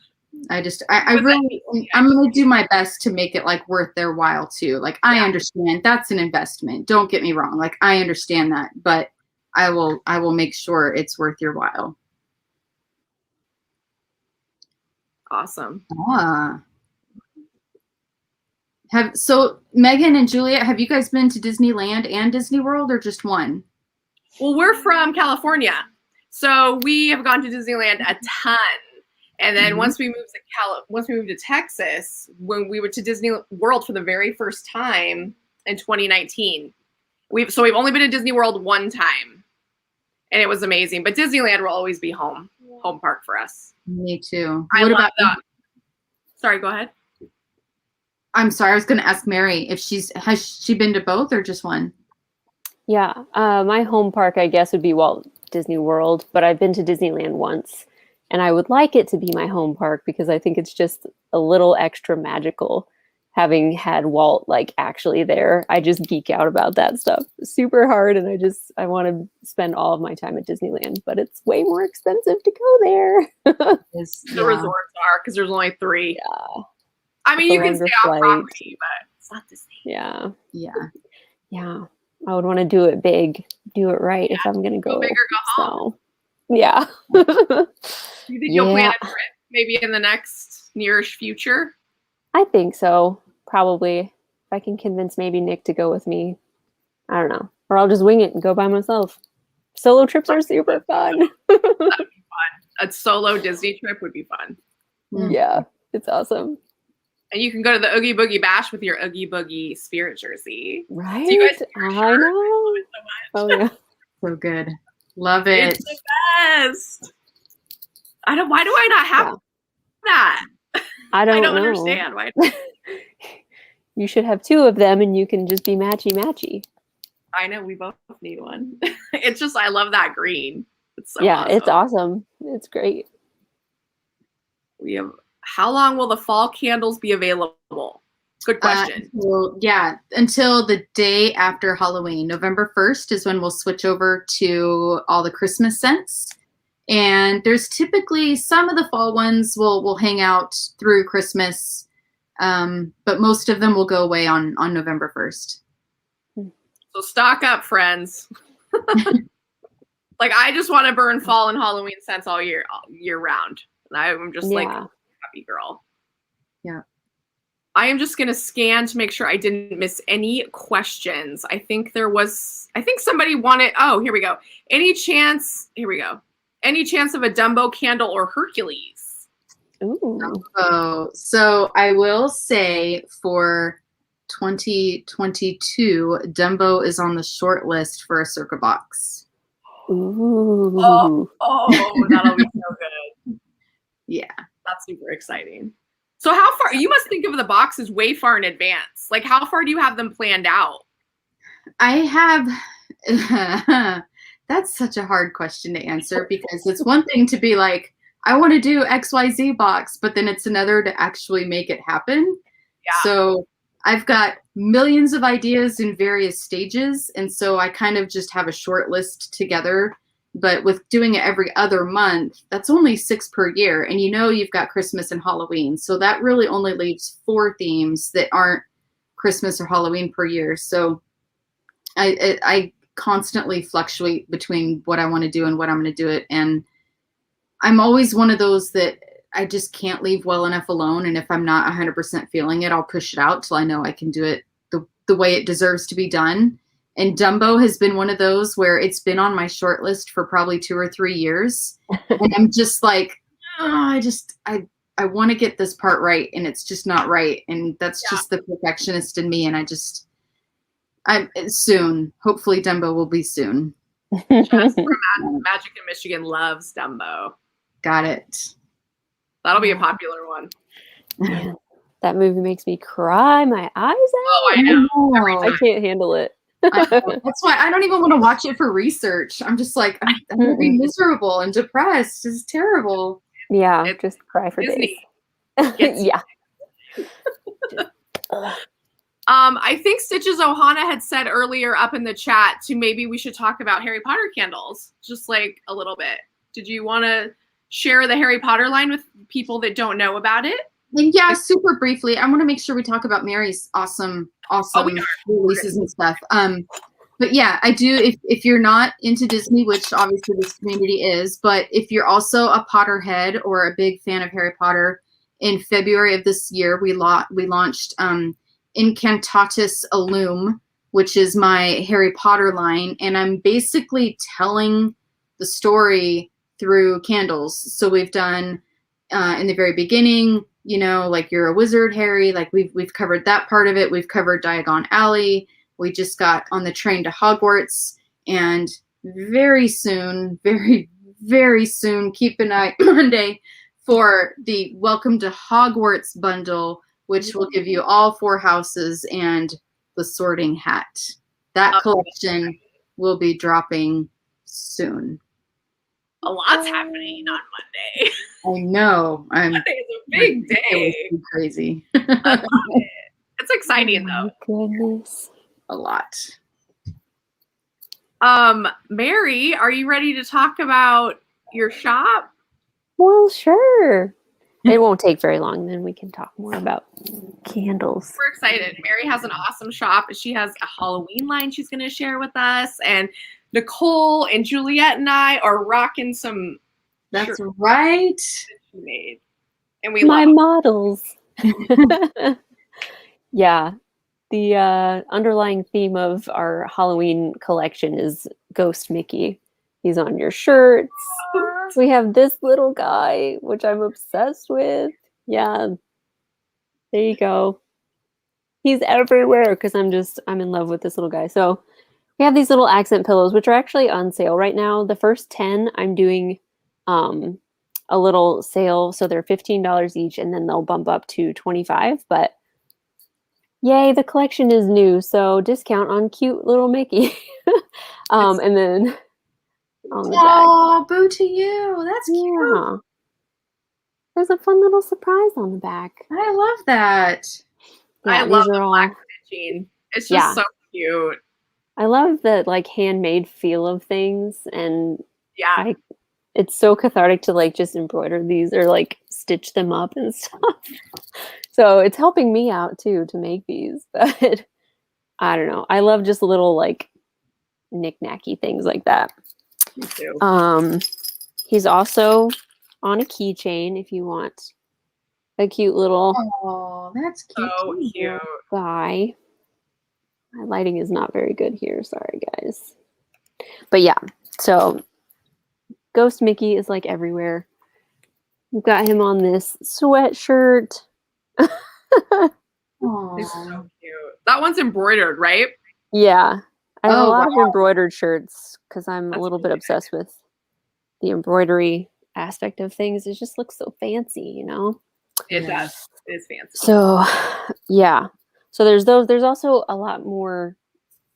I'm going to do my best to make it like worth their while too. Like, I understand that's an investment. Don't get me wrong. Like, I understand that, but I will make sure it's worth your while. Awesome. So Megan and Juliet, have you guys been to Disneyland and Disney World, or just one? Well, we're from California, so we have gone to Disneyland a ton. And then once we moved to Texas, when we went to Disney World for the very first time in 2019, we've only been to Disney World one time, and it was amazing. But Disneyland will always be home park for us. Me too. What about that? Sorry, go ahead. I'm sorry, I was going to ask Mary if has she been to both or just one? Yeah, my home park, I guess, would be Walt Disney World, but I've been to Disneyland once. And I would like it to be my home park because I think it's just a little extra magical having had Walt like actually there. I just geek out about that stuff super hard, and I want to spend all of my time at Disneyland, but it's way more expensive to go there. The resorts are, because there's only 3. Yeah. I mean, you can stay off property, but it's not the same. Yeah. I would want to do it big, do it right if I'm going to go. Go big or go home. Yeah. You think you'll plan a trip maybe in the next nearish future? I think so. probably. If I can convince maybe Nick to go with me. I don't know. Or I'll just wing it and go by myself. Solo trips are super fun. A solo Disney trip would be fun. Yeah, it's awesome. And you can go to the Oogie Boogie Bash with your Oogie Boogie Spirit jersey. Right? So you guys I know. Oh, yeah. So good. Love it. It's the best. Why do I not have that? I don't know. Understand. Why? You should have 2 of them and you can just be matchy-matchy. I know, we both need one. It's just, I love that green. It's so yeah, awesome. it's awesome. It's great. How long will the fall candles be available? Good question. Until the day after Halloween. November 1st is when we'll switch over to all the Christmas scents. And there's typically some of the fall ones will hang out through Christmas, but most of them will go away on November 1st. So stock up, friends. Like, I just want to burn fall and Halloween scents all year round. And I'm just like a happy girl. Yeah. I am just going to scan to make sure I didn't miss any questions. I think somebody wanted, here we go. Any chance of a Dumbo candle or Hercules? Ooh. So I will say for 2022, Dumbo is on the short list for a Circa box. Ooh. Oh, that'll be so good. Yeah. That's super exciting. So how far, you must think of the boxes way far in advance. Like, how far do you have them planned out? I have, that's such a hard question to answer, because it's one thing to be like, I want to do XYZ box, but then it's another to actually make it happen. Yeah. So I've got millions of ideas in various stages. And so I kind of just have a short list together. But with doing it every other month, that's only 6 per year. And you've got Christmas and Halloween. So that really only leaves 4 themes that aren't Christmas or Halloween per year. So I constantly fluctuate between what I want to do and what I'm going to do it. And I'm always one of those that I just can't leave well enough alone. And if I'm not 100% feeling it, I'll push it out till I know I can do it the way it deserves to be done. And Dumbo has been one of those where it's been on my short list for probably 2 or 3 years. And I'm just like, I want to get this part right. And it's just not right. And that's just the perfectionist in me. And soon, hopefully Dumbo will be soon. Jess from Magic in Michigan loves Dumbo. Got it. That'll be a popular one. Man, that movie makes me cry my eyes out. Oh, I know. I can't handle it. That's why I don't even want to watch it for research. I'm just like, I'm going to be miserable and depressed. It's terrible. Yeah, just cry for Disney. days. Yeah. I think Stitches Ohana had said earlier up in the chat maybe we should talk about Harry Potter candles, just like a little bit. Did you want to share the Harry Potter line with people that don't know about it? Yeah, super briefly. I want to make sure we talk about Mary's awesome releases and stuff. But yeah, I do. If you're not into Disney, which obviously this community is, but if you're also a Potterhead or a big fan of Harry Potter, in February of this year, we launched Incantatus Illume, which is my Harry Potter line, and I'm basically telling the story through candles. So we've done in the very beginning, like you're a wizard, Harry. Like we've covered that part of it. We've covered Diagon Alley. We just got on the train to Hogwarts, and very soon, very, very soon, keep an eye Monday for the Welcome to Hogwarts bundle, which will give you all 4 houses and the Sorting Hat. That collection will be dropping soon. A lot's happening on Monday. I know. Monday is a big day. It was crazy. I love it. It's exciting though. Goodness. A lot. Mary, are you ready to talk about your shop? Well, sure. It won't take very long, then we can talk more about candles. We're excited. Mary has an awesome shop. She has a Halloween line she's going to share with us. And Nicole and Juliet and I are rocking some. That's right. She made. And we my love models. Yeah. The underlying theme of our Halloween collection is Ghost Mickey. He's on your shirts. We have this little guy, which I'm obsessed with. Yeah, there you go. He's everywhere because I'm in love with this little guy. So we have these little accent pillows, which are actually on sale right now. The first 10, I'm doing a little sale, so they're $15 each, and then they'll bump up to 25. But yay, the collection is new, so discount on cute little Mickey. And then on the back. Oh, boo to you. That's cute. Yeah. There's a fun little surprise on the back. I love that. Yeah, I these love are the all, black stitching. It's just Yeah. so cute. I love the like handmade feel of things, and Yeah. it's so cathartic to like just embroider these or like stitch them up and stuff. So it's helping me out too to make these. But I don't know. I love just little like knick-knacky things like that. Me too. He's also on a keychain if you want a cute little Oh, that's cute. So cute. guy. My lighting is not very good here. Sorry, guys. But yeah, so Ghost Mickey is like everywhere. We've got him on this sweatshirt. It's so cute. That one's embroidered, right? Yeah. I have a Oh, lot of embroidered shirts because I'm That's a little bit really obsessed with the embroidery aspect of things. It just looks so fancy, you know? It Yeah. does. It is fancy. So, yeah. So there's those. There's also a lot more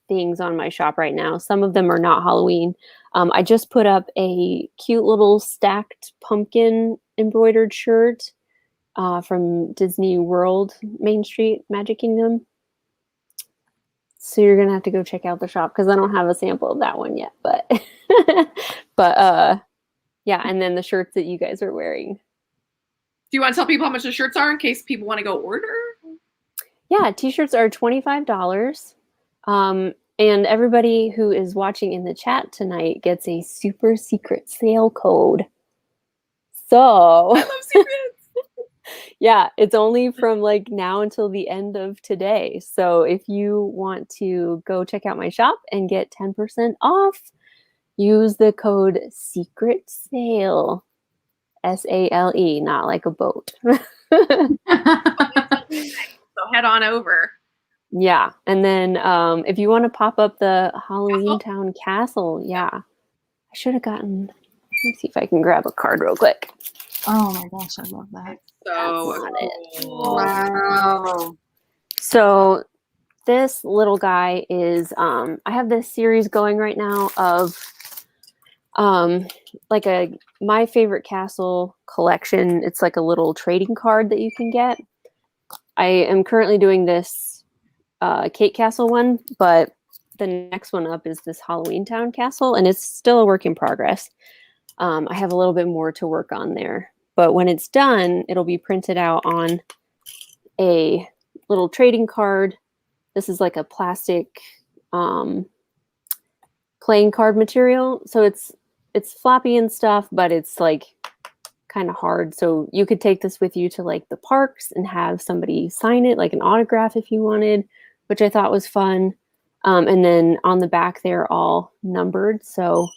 things on my shop right now. Some of them are not Halloween. I just put up a cute little stacked pumpkin embroidered shirt from Disney World, Main Street, Magic Kingdom. So you're gonna have to go check out the shop because I don't have a sample of that one yet. But yeah, and then the shirts that you guys are wearing. Do you want to tell people how much the shirts are in case people want to go order? Yeah, t-shirts are $25. And everybody who is watching in the chat tonight gets a super secret sale code. So I love secrets. yeah, it's only from like now until the end of today. So if you want to go check out my shop and get 10% off, use the code secret sale. SALE, not like a boat. So head on over. Yeah. And then if you want to pop up the Halloween Town Castle, yeah. I should have gotten, let me see if I can grab a card real quick. Oh my gosh, I love that. So That's not cool. Wow. So this little guy is, I have this series going right now of like a My Favorite Castle collection. It's like a little trading card that you can get. I am currently doing this Kate Castle one, but the next one up is this Halloween Town Castle, and it's still a work in progress. I have a little bit more to work on there, but when it's done, it'll be printed out on a little trading card. This is like a plastic playing card material, so it's floppy and stuff, but it's like kind of hard. So you could take this with you to like the parks and have somebody sign it, like an autograph if you wanted, which I thought was fun. And then on the back, they're all numbered. So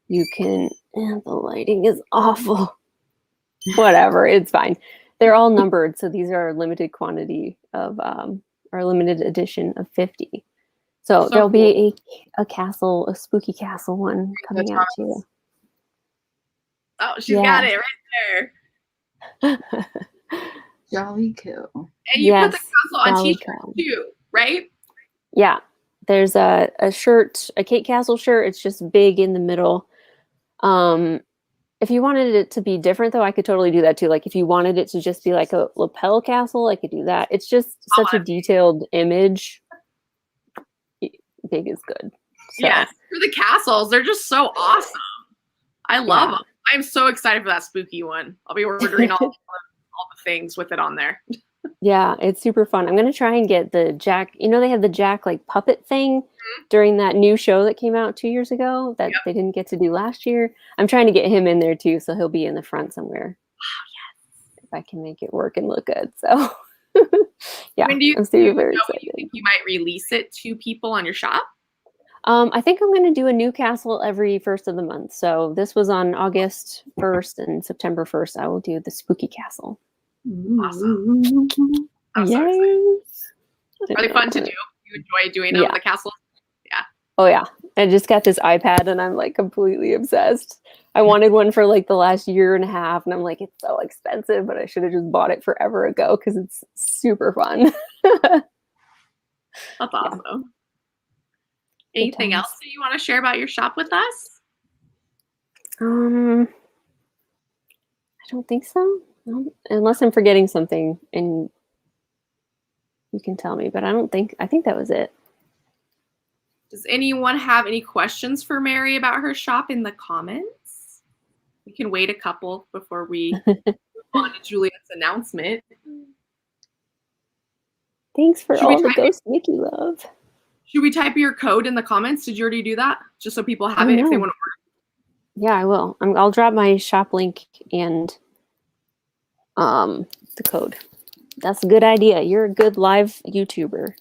you can, the lighting is awful. Whatever, it's fine. They're all numbered. So these are a limited quantity of, or a limited edition of 50. So there'll be a castle, a spooky castle one coming out too. Oh, she's got it right there. Jolly cool. And you put the castle on t-shirts too, right? Yeah. There's a shirt, a Kate Castle shirt. It's just big in the middle. If you wanted it to be different though, I could totally do that too. Like if you wanted it to just be like a lapel castle, I could do that. It's just such a detailed image. Big is good. So. Yes, for the castles, they're just so awesome. I love them. I'm so excited for that spooky one. I'll be ordering all the things with it on there. Yeah, it's super fun. I'm going to try and get the Jack, they have the Jack like puppet thing during that new show that came out 2 years ago that they didn't get to do last year. I'm trying to get him in there too, so he'll be in the front somewhere. Wow, yes. If I can make it work and look good. So Yeah, When do you, I'm do super you very know when excited. you think you might release it to people on your shop? I think I'm going to do a new castle every first of the month. So this was on August 1st and September 1st. I will do the spooky castle. Awesome. I'm so excited. Yes. Are they fun to do? You enjoy doing Yeah. the castles? Oh yeah. I just got this iPad and I'm like completely obsessed. I wanted one for like the last year and a half and I'm like, it's so expensive, but I should have just bought it forever ago because it's super fun. That's awesome. Anything times. else that you want to share about your shop with us? I don't think so. No, unless I'm forgetting something and you can tell me, but I think that was it. Does anyone have any questions for Mary about her shop in the comments? We can wait a couple before we move on to Juliet's announcement. Thanks for Should we all the type Ghost Mickey love. Should we type your code in the comments? Did you already do that? Just so people have Oh, it if they no. want to order. Yeah, I will. I'll drop my shop link and the code. That's a good idea. You're a good live YouTuber.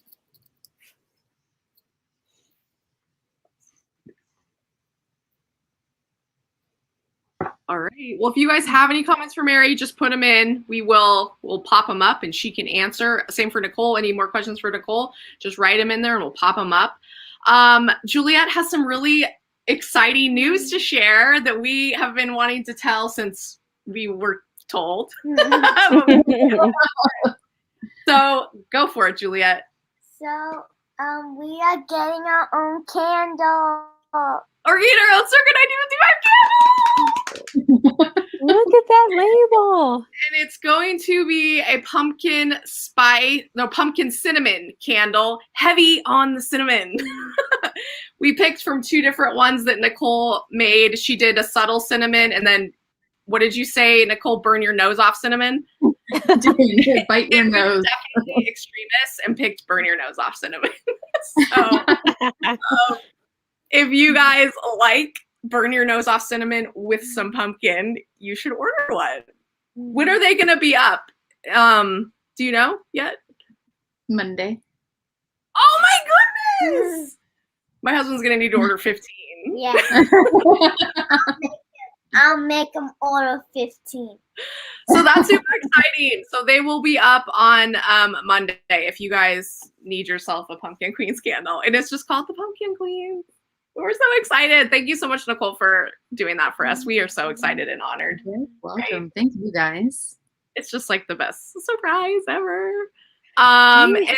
All right. Well, if you guys have any comments for Mary, just put them in. We'll pop them up and she can answer. Same for Nicole. Any more questions for Nicole? Just write them in there and we'll pop them up. Juliet has some really exciting news to share that we have been wanting to tell since we were told. So go for it, Juliet. So, we are getting our own candle. Or eat our own Circa 1955 candle! Look at that label. And it's going to be a pumpkin cinnamon candle, heavy on the cinnamon. We picked from 2 different ones that Nicole made. She did a subtle cinnamon, and then what did you say, Nicole? Burn your nose off cinnamon? Bite your nose. Definitely extremists and picked burn your nose off cinnamon. So if you guys like burn your nose off cinnamon with some pumpkin, you should order one. When are they going to be up? Do you know yet? Monday. Oh my goodness! My husband's going to need to order 15. Yeah. I'll make them order 15. So that's super exciting. So they will be up on Monday if you guys need yourself a Pumpkin Queens candle. And it's just called the Pumpkin Queens. We're so excited. Thank you so much, Nicole, for doing that for us. We are so excited and honored. You're welcome. Right? Thank you, guys. It's just like the best surprise ever. And then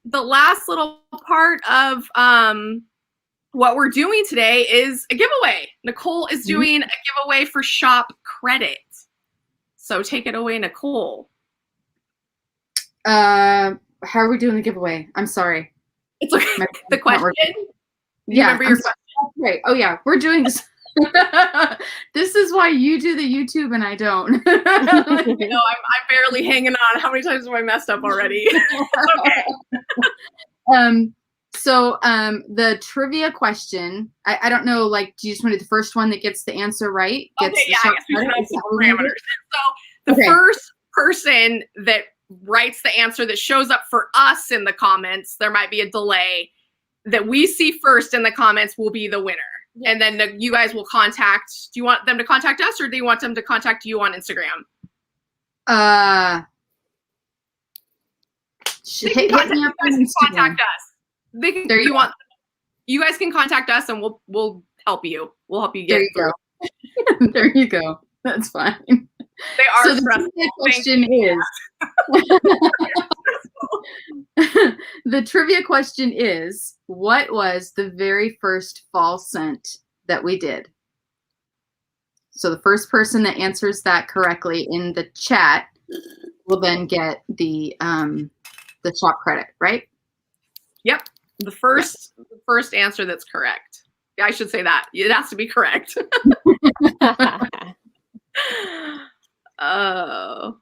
the last little part of what we're doing today is a giveaway. Nicole is doing a giveaway for shop credit. So take it away, Nicole. How are we doing the giveaway? I'm sorry. It's okay. The question? Yeah. Remember your question? Right. Oh yeah, we're doing this. This is why you do the YouTube and I don't. No, I'm barely hanging on. How many times have I messed up already? Okay. So the trivia question, I don't know, like, do you just want to do the first one that gets the answer right? Okay, yeah, I guess we can have some parameters. So the Okay. first person that writes the answer that shows up for us in the comments, there might be a delay, that we see first in the comments will be the winner. Yes. And then you guys will contact, do you want them to contact us or do you want them to contact you on Instagram? Hit me up on Instagram. Contact us. You guys can contact us and we'll help you. We'll help you get There you go. There you go. That's fine. They are So the stressful. trivia question is the trivia question is, what was the very first fall scent that we did? So the first person that answers that correctly in the chat will then get the shop credit, right? Yep. The first answer that's correct. Yeah, I should say that. It has to be correct. Oh.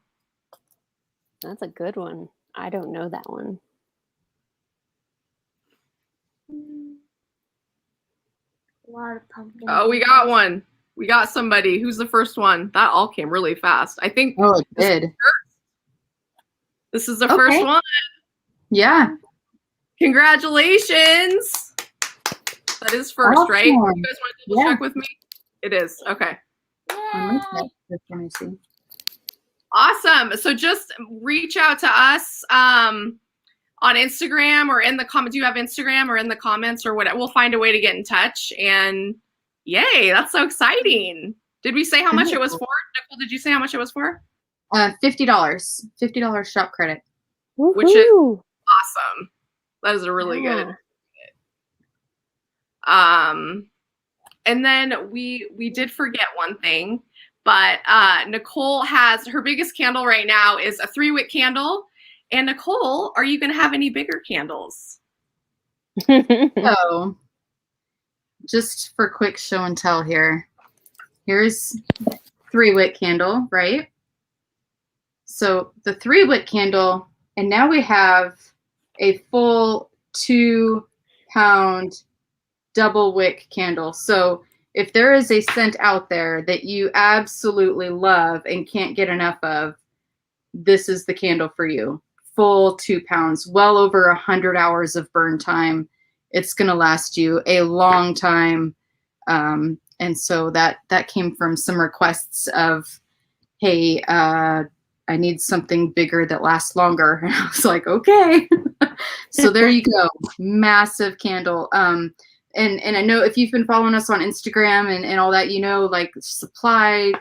That's a good one. I don't know that one. A lot of pumpkin. Oh, we got one. We got somebody. Who's the first one? That all came really fast. I think. Oh, it did. This is the first one. Yeah. Congratulations. That is first, Awesome. right? You guys want to double Yeah. check with me? It is. Okay. Yay. Let me see. Awesome. So just reach out to us on Instagram or in the comments. Do you have Instagram or in the comments or whatever? We'll find a way to get in touch. And yay, that's so exciting. Did we say how much it was for? Nicole, did you say how much it was for? $50. $50 shop credit. Which is Woohoo. awesome. That is a really good. And then we did forget one thing, but Nicole has her biggest candle right now is a 3-wick candle. And Nicole, are you going to have any bigger candles? So, just for quick show and tell here, here's 3-wick candle, right? So the 3-wick candle, and now we have a full 2-pound double wick candle. So if there is a scent out there that you absolutely love and can't get enough of, this is the candle for you. Full 2 pounds, well over 100 hours of burn time. It's going to last you a long time. And so that came from some requests of, hey, I need something bigger that lasts longer. And I was like, okay. So there you go. Massive candle. And I know if you've been following us on Instagram and all that, you know, like supply,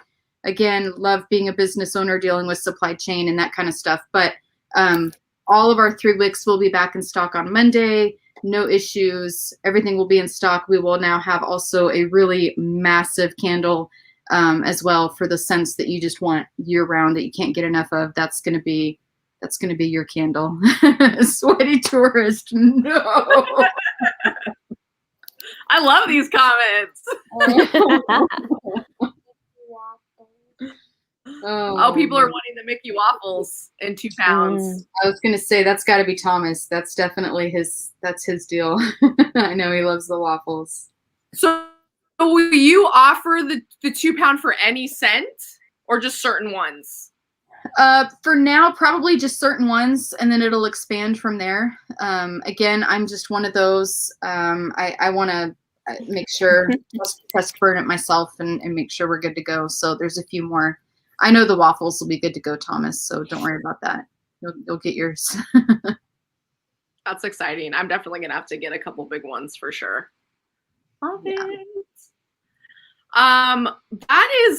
again, love being a business owner, dealing with supply chain and that kind of stuff. But all of our 3 wicks will be back in stock on Monday. No issues. Everything will be in stock. We will now have also a really massive candle as well for the scents that you just want year round that you can't get enough of. That's going to be your candle. Sweaty tourist. No. I love these comments. Oh, people are wanting the Mickey waffles in 2 pounds. I was going to say, that's got to be Thomas. That's definitely his deal. I know he loves the waffles. So will you offer the 2 pound for any scent or just certain ones? For now, probably just certain ones, and then it'll expand from there. Again, I'm just one of those. I want to make sure, test burn it myself and make sure we're good to go. So there's a few more. I know the waffles will be good to go, Thomas, so don't worry about that. You'll get yours. That's exciting. I'm definitely going to have to get a couple big ones for sure. Love it.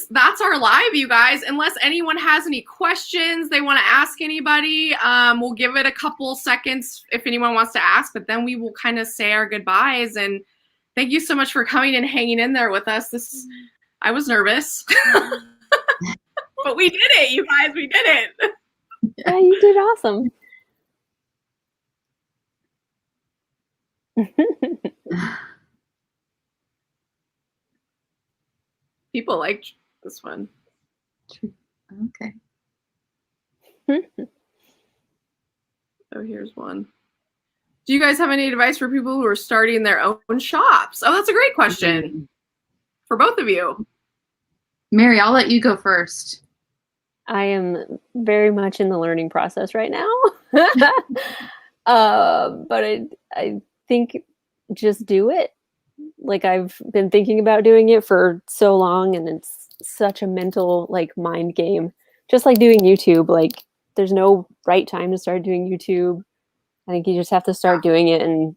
That's our live, you guys. Unless anyone has any questions they want to ask anybody, we'll give it a couple seconds if anyone wants to ask, but then we will kind of say our goodbyes. And thank you so much for coming and hanging in there with us. I was nervous. But we did it, you guys. We did it. Yeah, you did awesome. People liked this one. Okay. Oh, here's one. Do you guys have any advice for people who are starting their own shops? Oh, that's a great question for both of you. Mary, I'll let you go first. I am very much in the learning process right now. But I think just do it. Like, I've been thinking about doing it for so long, and it's such a mental, like, mind game. Just like doing YouTube, like, there's no right time to start doing YouTube. I think you just have to start doing it and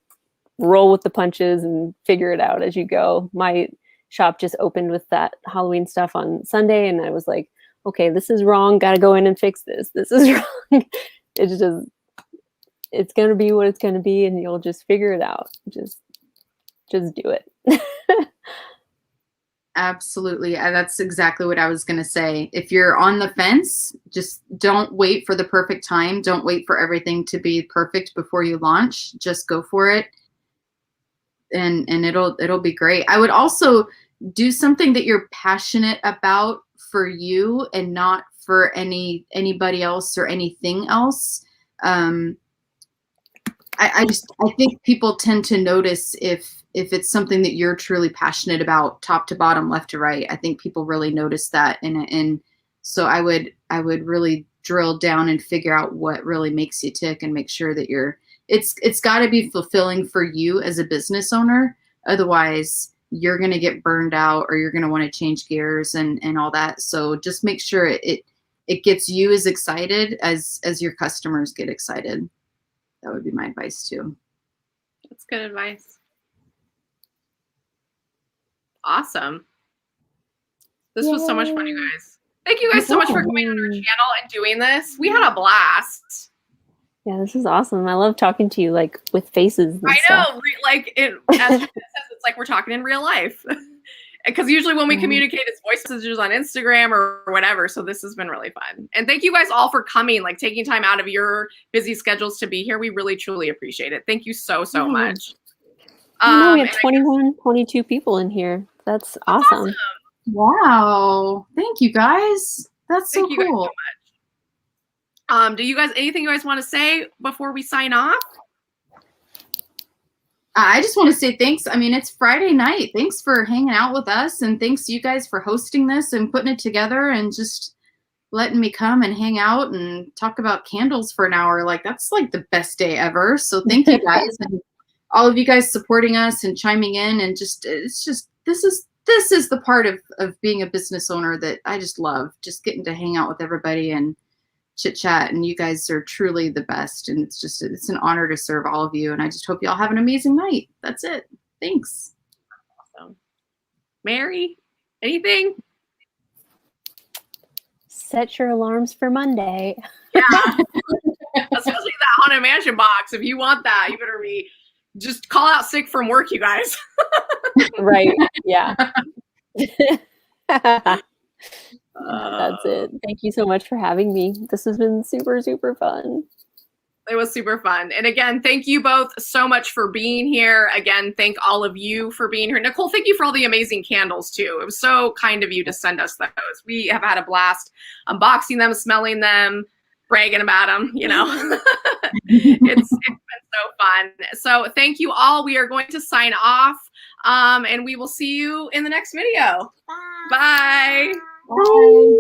roll with the punches and figure it out as you go. My shop just opened with that Halloween stuff on Sunday, and I was like, okay, this is wrong. Got to go in and fix this. This is wrong. It's going to be what it's going to be, and you'll just figure it out. Just do it. Absolutely. That's exactly what I was going to say. If you're on the fence, just don't wait for the perfect time. Don't wait for everything to be perfect before you launch. Just go for it. And it'll be great. I would also do something that you're passionate about for you and not for anybody else or anything else. I think people tend to notice if it's something that you're truly passionate about, top to bottom, left to right. I think people really notice that, and so I would really drill down and figure out what really makes you tick and make sure that it's got to be fulfilling for you as a business owner. Otherwise, you're going to get burned out or you're going to want to change gears and all that. So just make sure it gets you as excited as your customers get excited. That would be my advice too. That's good advice. Awesome. This was so much fun, you guys. Thank you guys so much for coming on our channel and doing this. We had a blast. Yeah, this is awesome. I love talking to you like with faces. And I stuff. know, like as Jessica says, it's like we're talking in real life. Because usually when we communicate, it's voice messages on Instagram or whatever. So this has been really fun. And thank you guys all for coming, like taking time out of your busy schedules to be here. We really, truly appreciate it. Thank you so much. I know we have 21, 22 people in here. That's awesome. Wow. Thank you guys. That's so cool. Guys so much. Do you guys, anything you guys want to say before we sign off? I just want to say thanks. I mean, it's Friday night. Thanks for hanging out with us. And thanks to you guys for hosting this and putting it together and just letting me come and hang out and talk about candles for an hour. Like, that's like the best day ever. So thank you guys. And all of you guys supporting us and chiming in. And just, it's just, this is the part of being a business owner that I just love. Just getting to hang out with everybody and chit chat, and you guys are truly the best, and it's an honor to serve all of you, and I just hope you all have an amazing night. That's it. Thanks. Awesome. Mary, anything? Set your alarms for Monday. Yeah. Especially that Haunted Mansion box. If you want that, you better just call out sick from work, you guys. Right. Yeah. That's it. Thank you so much for having me. This has been super, super fun. It was super fun. And again, thank you both so much for being here. Again, thank all of you for being here. Nicole, thank you for all the amazing candles too. It was so kind of you to send us those. We have had a blast unboxing them, smelling them, bragging about them, you know. It's been so fun. So thank you all. We are going to sign off, and we will see you in the next video. Bye. Bye. Bye.